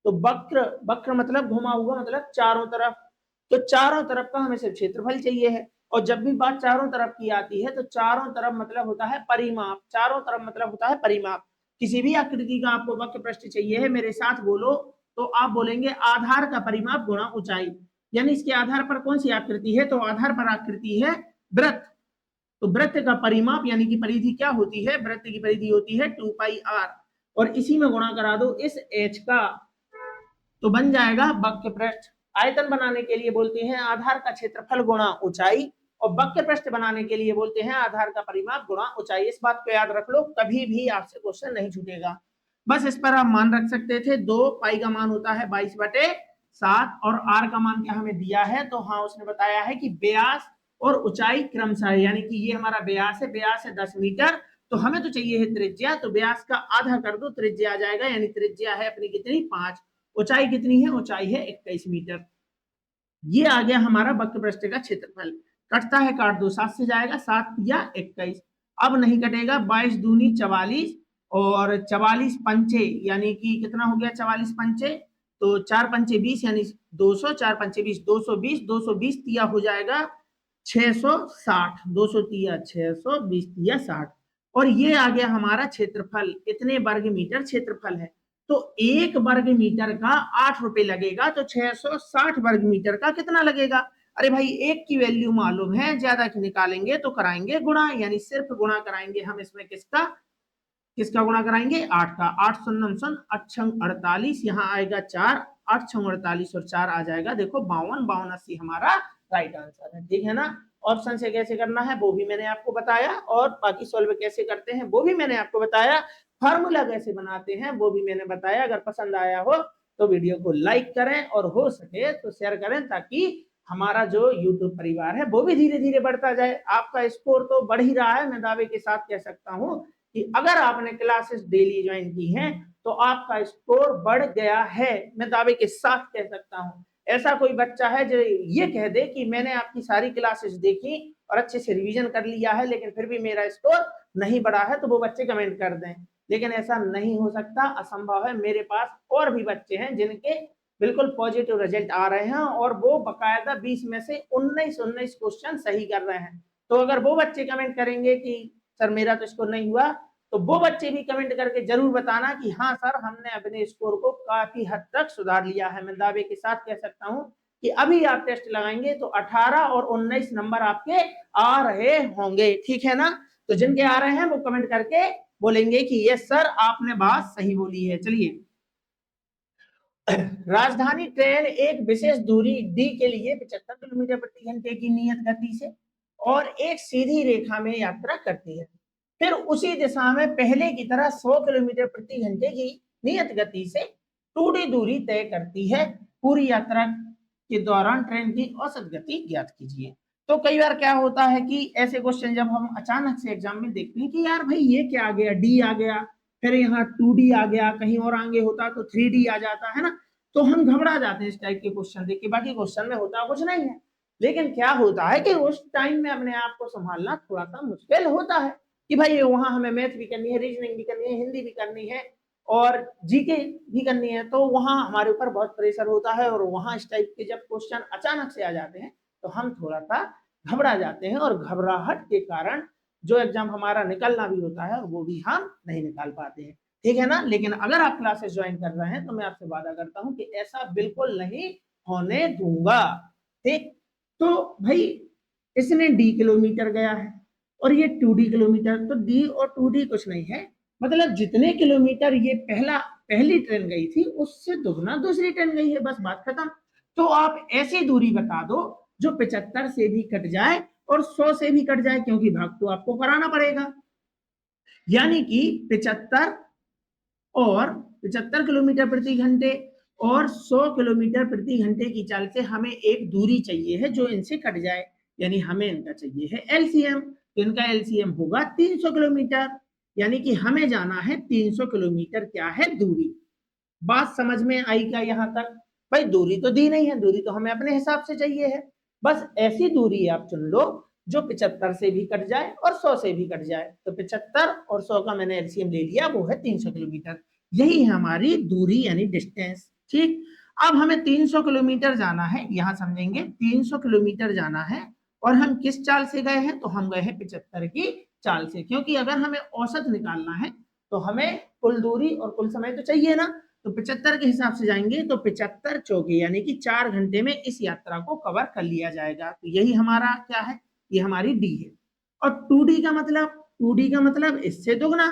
A: तो वक्र, वक्र मतलब घुमा हुआ, मतलब चारों तरफ। तो चारों तरफ का हमें सिर्फ क्षेत्रफल चाहिए है। और जब भी बात चारों तरफ की आती है तो चारों तरफ मतलब होता है परिमाप। चारों तरफ मतलब होता है परिमाप। किसी भी आकृति का आपको वक्र पृष्ठ चाहिए है, मेरे साथ बोलो, तो आप बोलेंगे आधार का परिमाप गुणा ऊंचाई। यानी इसके आधार पर कौन सी आकृति है? तो आधार पर आकृति है वृत्त। तो वृत्त का परिमाप यानी कि परिधि क्या होती है? वृत्त की परिधि होती है 2 पाई r, और इसी में गुणा करा दो इस h का, तो बन जाएगा वक्र पृष्ठ। आयतन बनाने के लिए बोलते हैं आधार का क्षेत्रफल गुणा ऊंचाई, और वक्र पृष्ठ बनाने के लिए बोलते हैं आधार का परिमाप गुणा ऊंचाई। इस बात को याद रख लो, कभी भी आपसे क्वेश्चन नहीं छूटेगा। बस इस पर आप मान रख सकते थे। 2 पाई का मान होता है 22/7, और r का मान क्या हमें दिया है? तो हाँ, उसने बताया है कि व्यास और ऊंचाई क्रमशः है, यानी कि ये हमारा व्यास है, व्यास है 10 मीटर, तो हमें तो चाहिए है त्रिज्या, तो व्यास का आधा कर दो, त्रिज्या आ जाएगा, यानी त्रिज्या है अपनी कितनी? 5। ऊंचाई कितनी है? ऊंचाई है 21 मीटर। ये आ गया हमारा वक्र पृष्ठ का क्षेत्रफल। कटता है, काट दो, 7 से जाएगा, 7 या 21। अब नहीं कटेगा, 22 दूनी 44, और 44 पंचे यानी कि कितना हो गया? 44 पंचे, तो 4 पंचे 20 यानी 200, 4 पंचे 20, 220, 220 तिया हो जाएगा 660, 200 तिया 620 तिया 60, और ये आ गया हमारा क्षेत्रफल। इतने वर्ग मीटर क्षेत्रफल है। तो 1 वर्ग मीटर का 8 रुपए लगेगा, तो 660 वर्ग मीटर का कितना लगेगा? अरे भाई, एक की वैल्यू मालूम है, ज्यादा की निकालेंगे तो कराएंगे गुणा, यानी सिर्फ गुणा कराएंगे हम इसमें। किसका किसका गुणा कराएंगे? 8 का। 8 सुन्नम सुन 8 48, यहाँ आएगा 4, 8 48 और 4 आ जाएगा देखो 52, 52 80 हमारा राइट आंसर है। ठीक है ना? ऑप्शन से कैसे करना है वो भी मैंने आपको बताया, और बाकी सॉल्व कैसे करते हैं वो भी मैंने आपको बताया, फार्मूला कैसे बनाते हैं वो भी मैंने बताया। अगर पसंद आया हो तो वीडियो को लाइक करें, और हो सके तो शेयर करें, ताकि हमारा जो यूट्यूब परिवार है वो भी धीरे धीरे बढ़ता जाए। आपका स्कोर तो बढ़ ही रहा है, मैं दावे के साथ कह सकता हूँ कि अगर आपने क्लासेस डेली ज्वाइन की हैं तो आपका स्कोर बढ़ गया है, मैं दावे के साथ कह सकता हूँ। ऐसा कोई बच्चा है जो ये कह दे कि मैंने आपकी सारी क्लासेस देखी और अच्छे से रिवीजन कर लिया है, लेकिन फिर भी मेरा स्कोर नहीं बढ़ा है, तो वो बच्चे कमेंट कर दें। लेकिन ऐसा नहीं हो सकता, असंभव है। मेरे पास और भी बच्चे हैं जिनके बिल्कुल पॉजिटिव रिजल्ट आ रहे हैं, और वो बकायदा 20 में से 19 क्वेश्चन सही कर रहे हैं। तो अगर वो बच्चे कमेंट करेंगे कि सर मेरा तो स्कोर नहीं हुआ, तो वो बच्चे भी कमेंट करके जरूर बताना कि हाँ सर हमने अपने स्कोर को काफी हद तक सुधार लिया है। मैं दावे के साथ कह सकता हूँ कि अभी आप टेस्ट लगाएंगे तो 18 और 19 नंबर आपके आ रहे होंगे, ठीक है ना। तो जिनके आ रहे हैं वो कमेंट करके बोलेंगे कि यस सर आपने बात सही बोली है। चलिए, राजधानी ट्रेन एक विशेष दूरी डी के लिए 75 किलोमीटर प्रति घंटे की नियत गति से और एक सीधी रेखा में यात्रा करती है। फिर उसी दिशा में पहले की तरह 100 किलोमीटर प्रति घंटे की नियत गति से 2D दूरी तय करती है। पूरी यात्रा के दौरान ट्रेन की औसत गति ज्ञात कीजिए। तो कई बार क्या होता है कि ऐसे क्वेश्चन जब हम अचानक से एग्जाम में देखते हैं कि यार भाई ये क्या आ गया, डी आ गया, फिर यहाँ 2D आ गया, कहीं और आगे होता तो 3D आ जाता है ना, तो हम घबरा जाते हैं इस टाइप के क्वेश्चन देख के। बाकी क्वेश्चन में होता कुछ नहीं है, लेकिन क्या होता है कि उस टाइम में अपने आप को संभालना थोड़ा सा मुश्किल होता है कि भाई वहां हमें मैथ भी करनी है, रीजनिंग भी करनी है, हिंदी भी करनी है और जीके भी करनी है, तो वहां हमारे ऊपर बहुत प्रेशर होता है। और वहां इस टाइप के जब क्वेश्चन अचानक से आ जाते हैं तो हम थोड़ा सा घबरा जाते हैं और घबराहट के कारण जो एग्जाम हमारा निकलना भी होता है वो भी हम नहीं निकाल पाते हैं, ठीक है ना। लेकिन अगर आप क्लासेस ज्वाइन कर रहे हैं तो मैं आपसे वादा करता हूं कि ऐसा बिल्कुल नहीं होने दूंगा, ठीक। तो भाई इसने डी किलोमीटर गया है और ये 2D किलोमीटर, तो डी और 2D कुछ नहीं है, मतलब जितने किलोमीटर ये पहली ट्रेन गई थी उससे दुगना दूसरी ट्रेन गई है, बस बात खत्म। तो आप ऐसी दूरी बता दो जो 75 से भी कट जाए और 100 से भी कट जाए, क्योंकि भाग तो आपको कराना पड़ेगा। यानी कि 75 किलोमीटर प्रति घंटे और 100 किलोमीटर प्रति घंटे की चाल से हमें एक दूरी चाहिए है जो इनसे कट जाए, यानी हमें इनका चाहिए है एलसीएम। तो इनका एलसीएम होगा 300 किलोमीटर, यानी कि हमें जाना है 300 किलोमीटर क्या है दूरी। बात समझ में आई क्या यहां तक? भाई दूरी तो दी नहीं है, दूरी तो हमें अपने हिसाब से चाहिए है, बस ऐसी दूरी आप चुन लो जो 75 से भी कट जाए और 100 से भी कट जाए। तो 75 और 100 का मैंने एलसीएम ले लिया, वो है 300 किलोमीटर। यही है हमारी दूरी यानी डिस्टेंस, ठीक। अब हमें 300 किलोमीटर जाना है, यहां समझेंगे 300 किलोमीटर जाना है और हम किस चाल से गए हैं, तो हम गए हैं 75 की चाल से, क्योंकि अगर हमें औसत निकालना है तो हमें कुल दूरी और कुल समय तो चाहिए ना। तो 75 के हिसाब से जाएंगे तो 75 चौके यानी कि 4 घंटे में इस यात्रा को कवर कर लिया जाएगा। तो यही हमारा क्या है, ये हमारी डी है। और 2D का मतलब, 2D का मतलब इससे दुगना,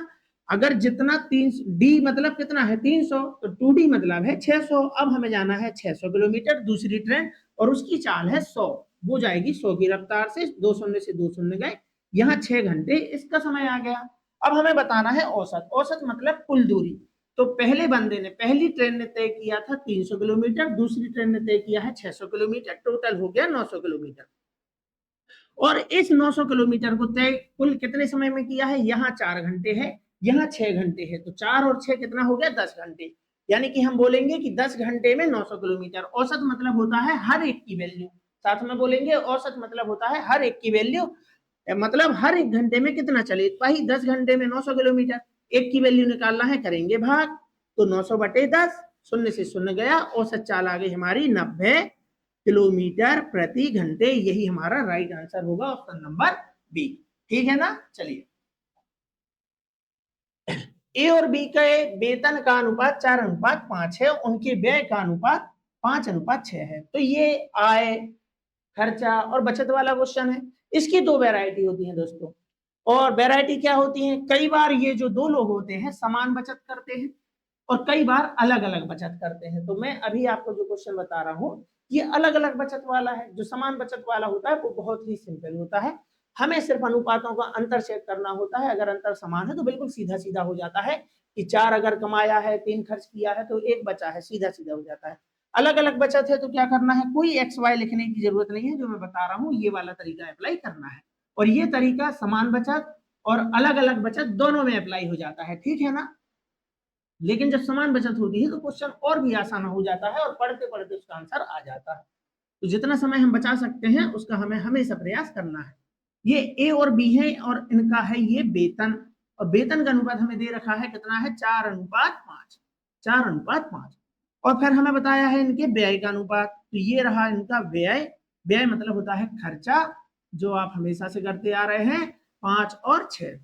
A: अगर जितना 3 डी मतलब कितना है 300, तो 2D मतलब है 600। अब हमें जाना है 600 किलोमीटर दूसरी ट्रेन और उसकी चाल है 100, वो जाएगी 100 की रफ्तार से, 2 शून्य से 2 शून्य गए, यहाँ 6 घंटे इसका समय आ गया। अब हमें बताना है औसत, औसत मतलब कुल दूरी। तो पहले बंदे ने, पहली ट्रेन ने तय किया था 300 किलोमीटर, दूसरी ट्रेन ने तय किया है 600 किलोमीटर, टोटल हो गया 900 किलोमीटर। और इस 900 किलोमीटर को तय कुल कितने समय में किया है, यहाँ 4 घंटे है, यहाँ 6 घंटे है, तो 4 और 6 कितना हो गया 10 घंटे। यानी कि हम बोलेंगे कि 10 घंटे में 900 किलोमीटर। औसत मतलब होता है हर एक की वैल्यू, साथ में बोलेंगे औसत मतलब होता है हर एक की वैल्यू, मतलब हर एक घंटे में कितना चले। भाई 10 घंटे में 900 किलोमीटर, एक की वैल्यू निकालना है, करेंगे भाग, तो 900 बटे 10, शून्य से शून्य गया, औसत चाल आ गई हमारी 90 किलोमीटर प्रति घंटे। यही हमारा राइट आंसर होगा, ऑप्शन नंबर बी, ठीक है ना। चलिए, ए और बी का वेतन का अनुपात 4:5 है, उनके व्यय का अनुपात 5:6 है। तो ये आय, खर्चा और बचत वाला क्वेश्चन है। इसकी दो वैरायटी होती है दोस्तों, और वैरायटी क्या होती है, कई बार ये जो दो लोग होते हैं समान बचत करते हैं और कई बार अलग अलग बचत करते हैं। तो मैं अभी आपको जो क्वेश्चन बता रहा हूँ ये अलग अलग बचत वाला है। जो समान बचत वाला होता है वो बहुत ही सिंपल होता है, हमें सिर्फ अनुपातों का अंतर चेक करना होता है। अगर अंतर समान है तो बिल्कुल सीधा सीधा हो जाता है कि 4 अगर कमाया है, 3 खर्च किया है, तो 1 बचा है, सीधा सीधा हो जाता है। अलग अलग बचत है तो क्या करना है, कोई एक्स वाई लिखने की जरूरत नहीं है, जो मैं बता रहा हूँ ये वाला तरीका अप्लाई करना है। और ये तरीका समान बचत और अलग अलग बचत दोनों में अप्लाई हो जाता है, ठीक है ना। लेकिन जब समान बचत होती है तो क्वेश्चन और भी आसान हो जाता है और पढ़ते पढ़ते उसका आंसर आ जाता है। तो जितना समय हम बचा सकते हैं उसका हमें हमेशा प्रयास करना है। ये ए और बी है और इनका है ये वेतन, और वेतन का अनुपात हमें दे रखा है कितना है 4:5, 4:5। और फिर हमें बताया है इनके व्यय का अनुपात, तो ये रहा इनका व्यय। व्यय मतलब होता है खर्चा, जो आप हमेशा से करते आ रहे हैं, 5 और 6।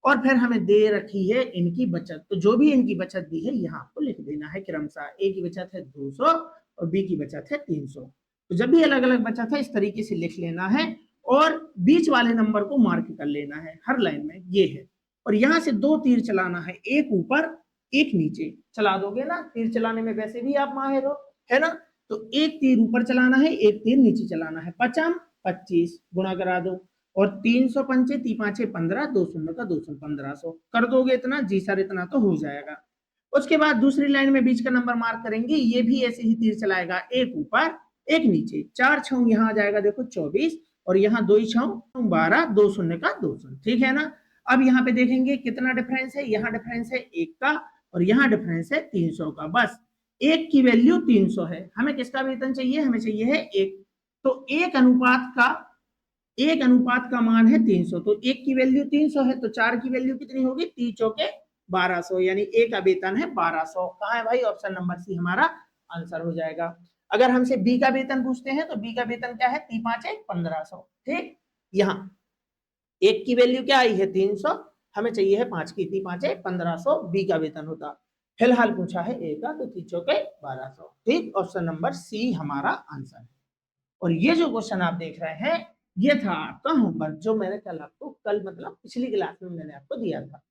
A: और फिर हमें दे रखी है इनकी बचत, तो जो भी इनकी बचत दी है यहाँ आपको लिख देना है क्रमशः। ए की बचत है 200 और बी की बचत है 300। तो जब भी अलग अलग बचत है इस तरीके से लिख लेना है और बीच वाले नंबर को मार्क कर लेना है हर लाइन में, ये है। और यहाँ से 2 तीर चलाना है, एक ऊपर एक नीचे चला दोगे ना, तीर चलाने में वैसे भी आप माहिर हो, है ना। तो एक तीर ऊपर चलाना है, एक तीर नीचे चलाना है। 55 25 गुणा करा दो, और 300 पंचे 3 5 15, 200 का 200 1500 कर दोगे इतना, जी सर इतना तो हो जाएगा। उसके बाद दूसरी लाइन में बीच का नंबर मार्क करेंगे, ये भी ऐसे ही तीर चलाएगा, एक ऊपर एक नीचे। 4 छौ यहाँ आ जाएगा देखो 24, और यहाँ 2 छौ 12, 200 का 200, ठीक है ना। अब यहाँ पे देखेंगे कितना डिफरेंस है, यहाँ डिफरेंस है 1 का और यहाँ डिफरेंस है 300 का। बस एक की वैल्यू 300 है, हमें किसका वेतन चाहिए, हमें चाहिए है 1। तो एक अनुपात का मान है 300, तो एक की वैल्यू 300 है, तो 4 की वैल्यू कितनी होगी, 3 चौके 1200, यानी ए का वेतन है 1200। कहाँ है भाई, ऑप्शन नंबर सी हमारा आंसर हो जाएगा। अगर हमसे बी का वेतन पूछते हैं तो बी का वेतन क्या है, 3 5 1500, ठीक। यहाँ एक की वैल्यू क्या आई है 300, हमें चाहिए है 5 की, 3 5 1500 बी का वेतन होता। फिलहाल पूछा है ए का, तो 3 चौके 1200, ठीक। ऑप्शन नंबर सी हमारा आंसर है। और ये जो क्वेश्चन आप देख रहे हैं ये था आपका होमवर्क, जो मैंने कल मतलब पिछली क्लास में मैंने आपको दिया था।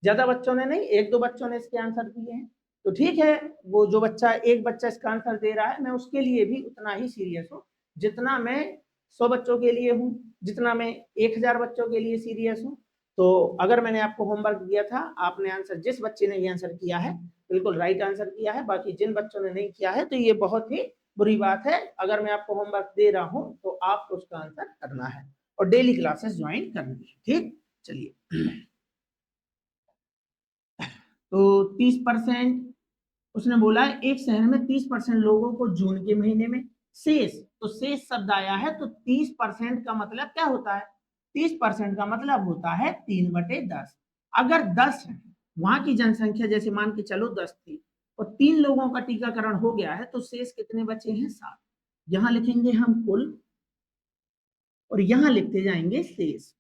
A: ज्यादा बच्चों ने नहीं, 1-2 बच्चों ने इसके आंसर दिए हैं, तो ठीक है। वो जो बच्चा, एक बच्चा इसका आंसर दे रहा है, मैं उसके लिए भी उतना ही सीरियस हूँ जितना मैं 100 बच्चों के लिए हूँ, जितना मैं 1000 बच्चों के लिए सीरियस हूँ। तो अगर मैंने आपको होमवर्क दिया था, आपने आंसर, जिस बच्चे ने भी आंसर किया है बिल्कुल राइट आंसर किया है, बाकी जिन बच्चों ने नहीं किया है तो ये बहुत ही बुरी बात है। अगर मैं आपको होमवर्क दे रहा हूं तो आपको उसका आंसर करना है और डेली क्लासेस ज्वाइन करनी है, ठीक। चलिए, तो 30% उसने बोला है, एक शहर में 30% लोगों को जून के महीने में शेष, तो शेष शब्द आया है, तो 30% का मतलब क्या होता है, 30% का मतलब होता है 3/10। अगर 10 है, वहां की जनसंख्या जैसे मान के चलो 10 थी और 3 लोगों का टीकाकरण हो गया है, तो शेष कितने बचे हैं, 7। यहां लिखेंगे हम कुल और यहां लिखते जाएंगे शेष,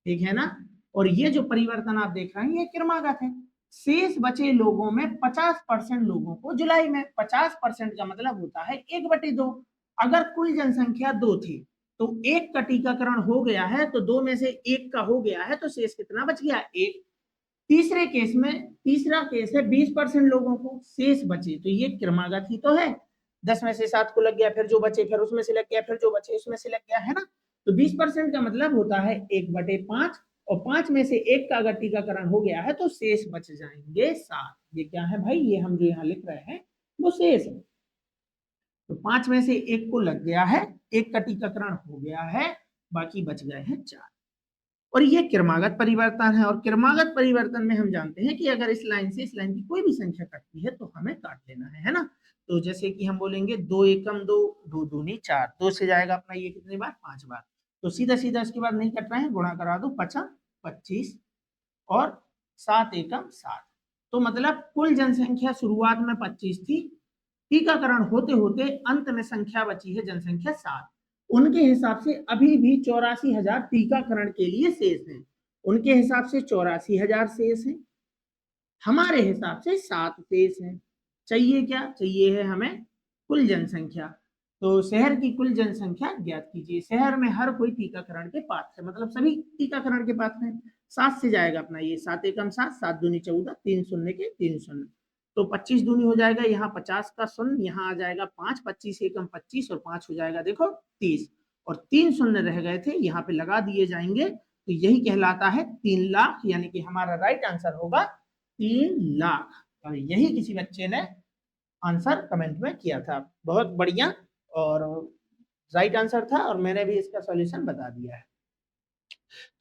A: ठीक है ना। और ये जो परिवर्तन आप देख रहे हैं ये क्रमागत है। शेष बचे लोगों में 50% लोगों को जुलाई में, 50% का मतलब होता है 1/2। अगर कुल जनसंख्या 2 थी तो 1 का टीकाकरण हो गया है, तो 2 में से 1 का हो गया है, तो शेष कितना बच गया, 1। तीसरे केस में, तीसरा केस है 20% लोगों को शेष बचे, तो ये क्रमागत ही तो है। 10 में से 7 को लग गया, फिर जो बचे फिर उसमें से लग गया, फिर जो बचे उसमें से लग गया, है ना। तो 20% का मतलब होता है 1/5, और 5 में से 1 का अगर टीकाकरण हो गया है तो शेष बच जाएंगे 7। ये क्या है भाई, ये हम जो यहाँ लिख रहे हैं वो शेष है। तो 5 में से 1 को लग गया है, 1 का टीकाकरण हो गया है, बाकी बच गए हैं 4। और ये क्रमागत परिवर्तन है, और क्रमागत परिवर्तन में हम जानते हैं कि अगर इस लाइन से इस लाइन की कोई भी संख्या कटती है तो हमें काट लेना है ना। तो जैसे कि हम बोलेंगे 2 एकम 2, 2 दूनी 4, 2 से जाएगा अपना ये कितनी बार, 5 बार। तो सीधा सीधा इसके बाद नहीं कट रहे हैं, गुणा करा दो, 5 25 और 7 एकम 7। तो मतलब कुल जनसंख्या शुरुआत में 25 थी, टीकाकरण होते होते अंत में संख्या बची है जनसंख्या 7। उनके हिसाब से अभी भी 84,000 टीकाकरण के लिए शेष हैं। उनके हिसाब से 84,000 शेष हैं, हमारे हिसाब से 7 शेष हैं। चाहिए क्या, चाहिए है हमें कुल जनसंख्या। तो शहर की कुल जनसंख्या ज्ञात कीजिए। शहर में हर कोई टीकाकरण के पात्र है, मतलब सभी टीकाकरण के पात्र हैं। 7 से जाएगा अपना ये, 7 एकम 7, 7 दूनी 14, 3 शून्य के 3 शून्य, तो 25 दूनी हो जाएगा, यहाँ 50 का शून्य, यहाँ आ जाएगा 5, 25 एकम 25 और 5 हो जाएगा देखो 30, और 3 शून्य रह गए थे, यहाँ पे लगा दिए जाएंगे, तो यही कहलाता है 3 लाख, यानी कि हमारा राइट आंसर होगा 3 लाख। और यही किसी बच्चे ने आंसर कमेंट में किया था, बहुत बढ़िया और राइट आंसर था, और मैंने भी इसका सॉल्यूशन बता दिया है।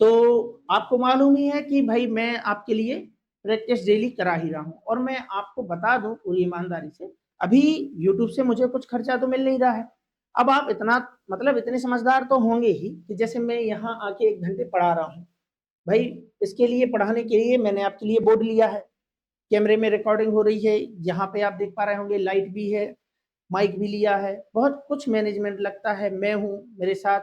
A: तो आपको मालूम ही है कि भाई मैं आपके लिए प्रैक्टिस डेली करा ही रहा हूँ, और मैं आपको बता दूं पूरी ईमानदारी से, अभी YouTube से मुझे कुछ खर्चा तो मिल नहीं रहा है। अब आप इतना मतलब इतने समझदार तो होंगे ही कि जैसे मैं यहाँ आके 1 घंटे पढ़ा रहा हूँ, भाई इसके लिए, पढ़ाने के लिए मैंने आपके लिए बोर्ड लिया है, कैमरे में रिकॉर्डिंग हो रही है, यहाँ पे आप देख पा रहे होंगे लाइट भी है, माइक भी लिया है, बहुत कुछ मैनेजमेंट लगता है, मैं हूँ मेरे साथ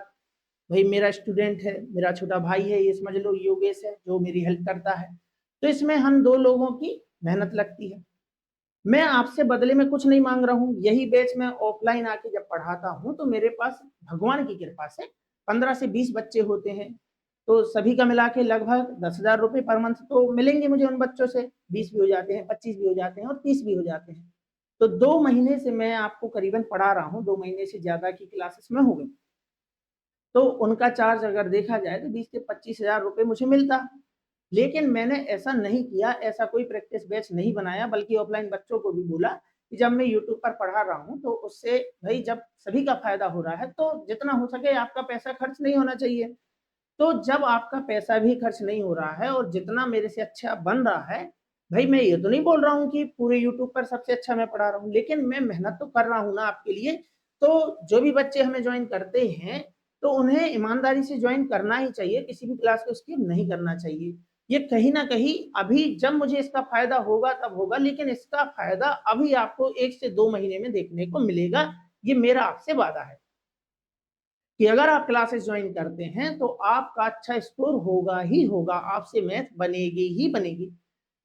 A: भाई मेरा स्टूडेंट है, मेरा छोटा भाई है, ये समझ लो योगेश है जो मेरी हेल्प करता है। तो इसमें हम 2 लोगों की मेहनत लगती है। मैं आपसे बदले में कुछ नहीं मांग रहा हूँ। यही बैच मैं ऑफलाइन आके जब पढ़ाता हूँ तो मेरे पास भगवान की कृपा से 15 से 20 बच्चे होते हैं। तो सभी का मिला के लगभग 10,000 रुपए पर मंथ तो मिलेंगे मुझे उन बच्चों से। 20 भी हो जाते हैं, 25 भी हो जाते हैं और 30 भी हो जाते हैं। तो 2 महीने से मैं आपको करीबन पढ़ा रहा हूँ, 2 महीने से ज्यादा की क्लासेस में हो गई। तो उनका चार्ज अगर देखा जाए तो 20 से 25,000 रुपए मुझे मिलता। लेकिन मैंने ऐसा नहीं किया, ऐसा कोई प्रैक्टिस बैच नहीं बनाया, बल्कि ऑफलाइन बच्चों को भी बोला कि जब मैं यूट्यूब पर पढ़ा रहा हूँ तो उससे भाई जब सभी का फायदा हो रहा है तो जितना हो सके आपका पैसा खर्च नहीं होना चाहिए। तो जब आपका पैसा भी खर्च नहीं हो रहा है और जितना मेरे से अच्छा बन रहा है, भाई मैं ये तो नहीं बोल रहा हूँ कि पूरे यूट्यूब पर सबसे अच्छा मैं पढ़ा रहा हूँ, लेकिन मैं मेहनत तो कर रहा हूँ ना आपके लिए। तो जो भी बच्चे हमें ज्वाइन करते हैं तो उन्हें ईमानदारी से ज्वाइन करना ही चाहिए, किसी भी क्लास को स्किप नहीं करना चाहिए। ये कहीं ना कहीं अभी जब मुझे इसका फायदा होगा तब होगा, लेकिन इसका फायदा अभी आपको 1 से 2 महीने में देखने को मिलेगा। ये मेरा आपसे वादा है कि अगर आप क्लासेस ज्वाइन करते हैं तो आपका अच्छा स्कोर होगा ही होगा, आपसे मैथ बनेगी ही बनेगी।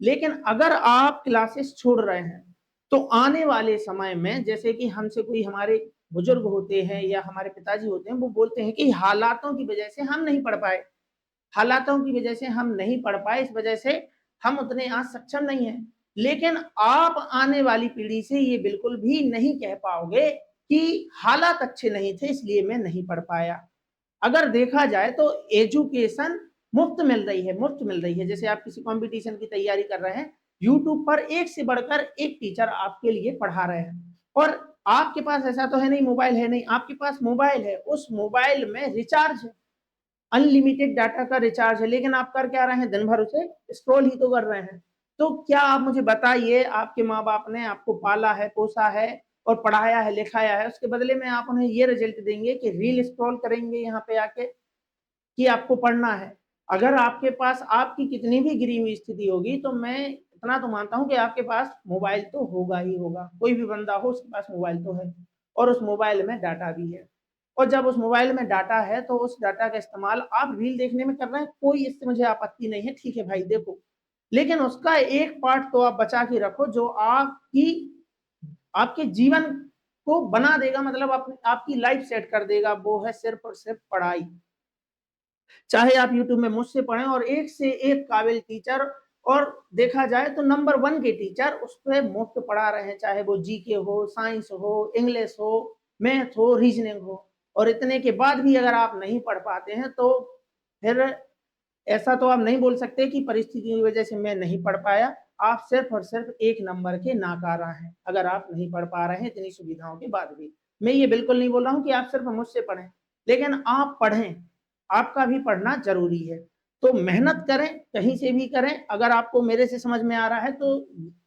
A: लेकिन अगर आप क्लासेस छोड़ रहे हैं तो आने वाले समय में जैसे कि हमसे कोई हमारे बुजुर्ग होते हैं या हमारे पिताजी होते हैं, वो बोलते हैं कि हालातों की वजह से हम नहीं पढ़ पाए, हालातों की वजह से हम नहीं पढ़ पाए, इस वजह से हम उतने आज सक्षम नहीं हैं। लेकिन आप आने वाली पीढ़ी से ये बिल्कुल भी नहीं कह पाओगे कि हालात अच्छे नहीं थे इसलिए मैं नहीं पढ़ पाया। अगर देखा जाए तो एजुकेशन मुफ्त मिल रही है, मुफ्त मिल रही है। जैसे आप किसी कंपटीशन की तैयारी कर रहे हैं, यूट्यूब पर एक से बढ़कर एक टीचर आपके लिए पढ़ा रहे हैं। और आपके पास ऐसा तो है नहीं मोबाइल है नहीं, आपके पास मोबाइल है, उस मोबाइल में रिचार्ज है, अनलिमिटेड डाटा का रिचार्ज है, लेकिन आप कर क्या रहे हैं, दिन भर उसे स्क्रॉल ही तो कर रहे हैं। तो क्या आप मुझे बताइए, आपके माँ बाप ने आपको पाला है, पोसा है और पढ़ाया है, लिखाया है, उसके बदले में आप उन्हें ये रिजल्ट देंगे कि रील स्क्रॉल करेंगे यहाँ पे आके कि आपको पढ़ना है। अगर आपके पास आपकी कितनी भी गिरी हुई स्थिति होगी तो मैं इतना तो मानता हूँ कि आपके पास मोबाइल तो होगा ही होगा, कोई भी बंदा हो उसके पास मोबाइल तो है और उस मोबाइल में डाटा भी है। और जब उस मोबाइल में डाटा है तो उस डाटा का इस्तेमाल आप रील देखने में कर रहे हैं, कोई इससे मुझे आपत्ति नहीं है, ठीक है भाई देखो। लेकिन उसका एक पार्ट तो आप बचा के रखो जो आपकी आपके जीवन को बना देगा, मतलब आपकी लाइफ सेट कर देगा, वो है सिर्फ और सिर्फ पढ़ाई। चाहे आप यूट्यूब में मुझसे पढ़ें और एक से एक काबिल टीचर, और देखा जाए तो नंबर 1 के टीचर उस पर मुफ्त पढ़ा रहे हैं, चाहे वो जीके हो, साइंस हो, इंग्लिश हो, मैथ हो, रीजनिंग हो। और इतने के बाद भी अगर आप नहीं पढ़ पाते हैं तो फिर ऐसा तो आप नहीं बोल सकते कि परिस्थिति की वजह से मैं नहीं पढ़ पाया। आप सिर्फ और सिर्फ 1 नंबर के नाकारा हैं अगर आप नहीं पढ़ पा रहे हैं इतनी सुविधाओं के बाद भी। मैं ये बिल्कुल नहीं बोल रहा हूँ कि आप सिर्फ मुझसे पढ़ें, लेकिन आप पढ़ें, आपका भी पढ़ना ज़रूरी है। तो मेहनत करें, कहीं से भी करें, अगर आपको मेरे से समझ में आ रहा है तो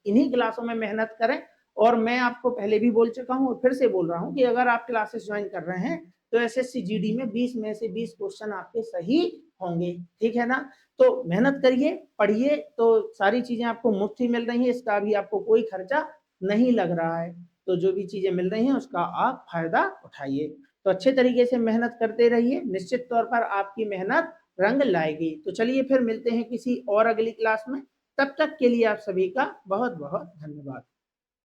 A: इन्हीं क्लासों में मेहनत करें। और मैं आपको पहले भी बोल चुका हूँ और फिर से बोल रहा हूँ कि अगर आप क्लासेस ज्वाइन कर रहे हैं तो एसएससी जीडी में 20 में से 20 क्वेश्चन आपके सही होंगे, ठीक है ना? तो मेहनत करिए, पढ़िए, तो सारी चीज़ें आपको मुफ्त ही मिल रही हैं, इसका भी आपको कोई खर्चा नहीं लग रहा है। तो जो भी चीज़ें मिल रही हैं उसका आप फ़ायदा उठाइए। तो अच्छे तरीके से मेहनत करते रहिए, निश्चित तौर पर आपकी मेहनत रंग लाएगी। तो चलिए फिर मिलते हैं किसी और अगली क्लास में, तब तक के लिए आप सभी का बहुत बहुत धन्यवाद।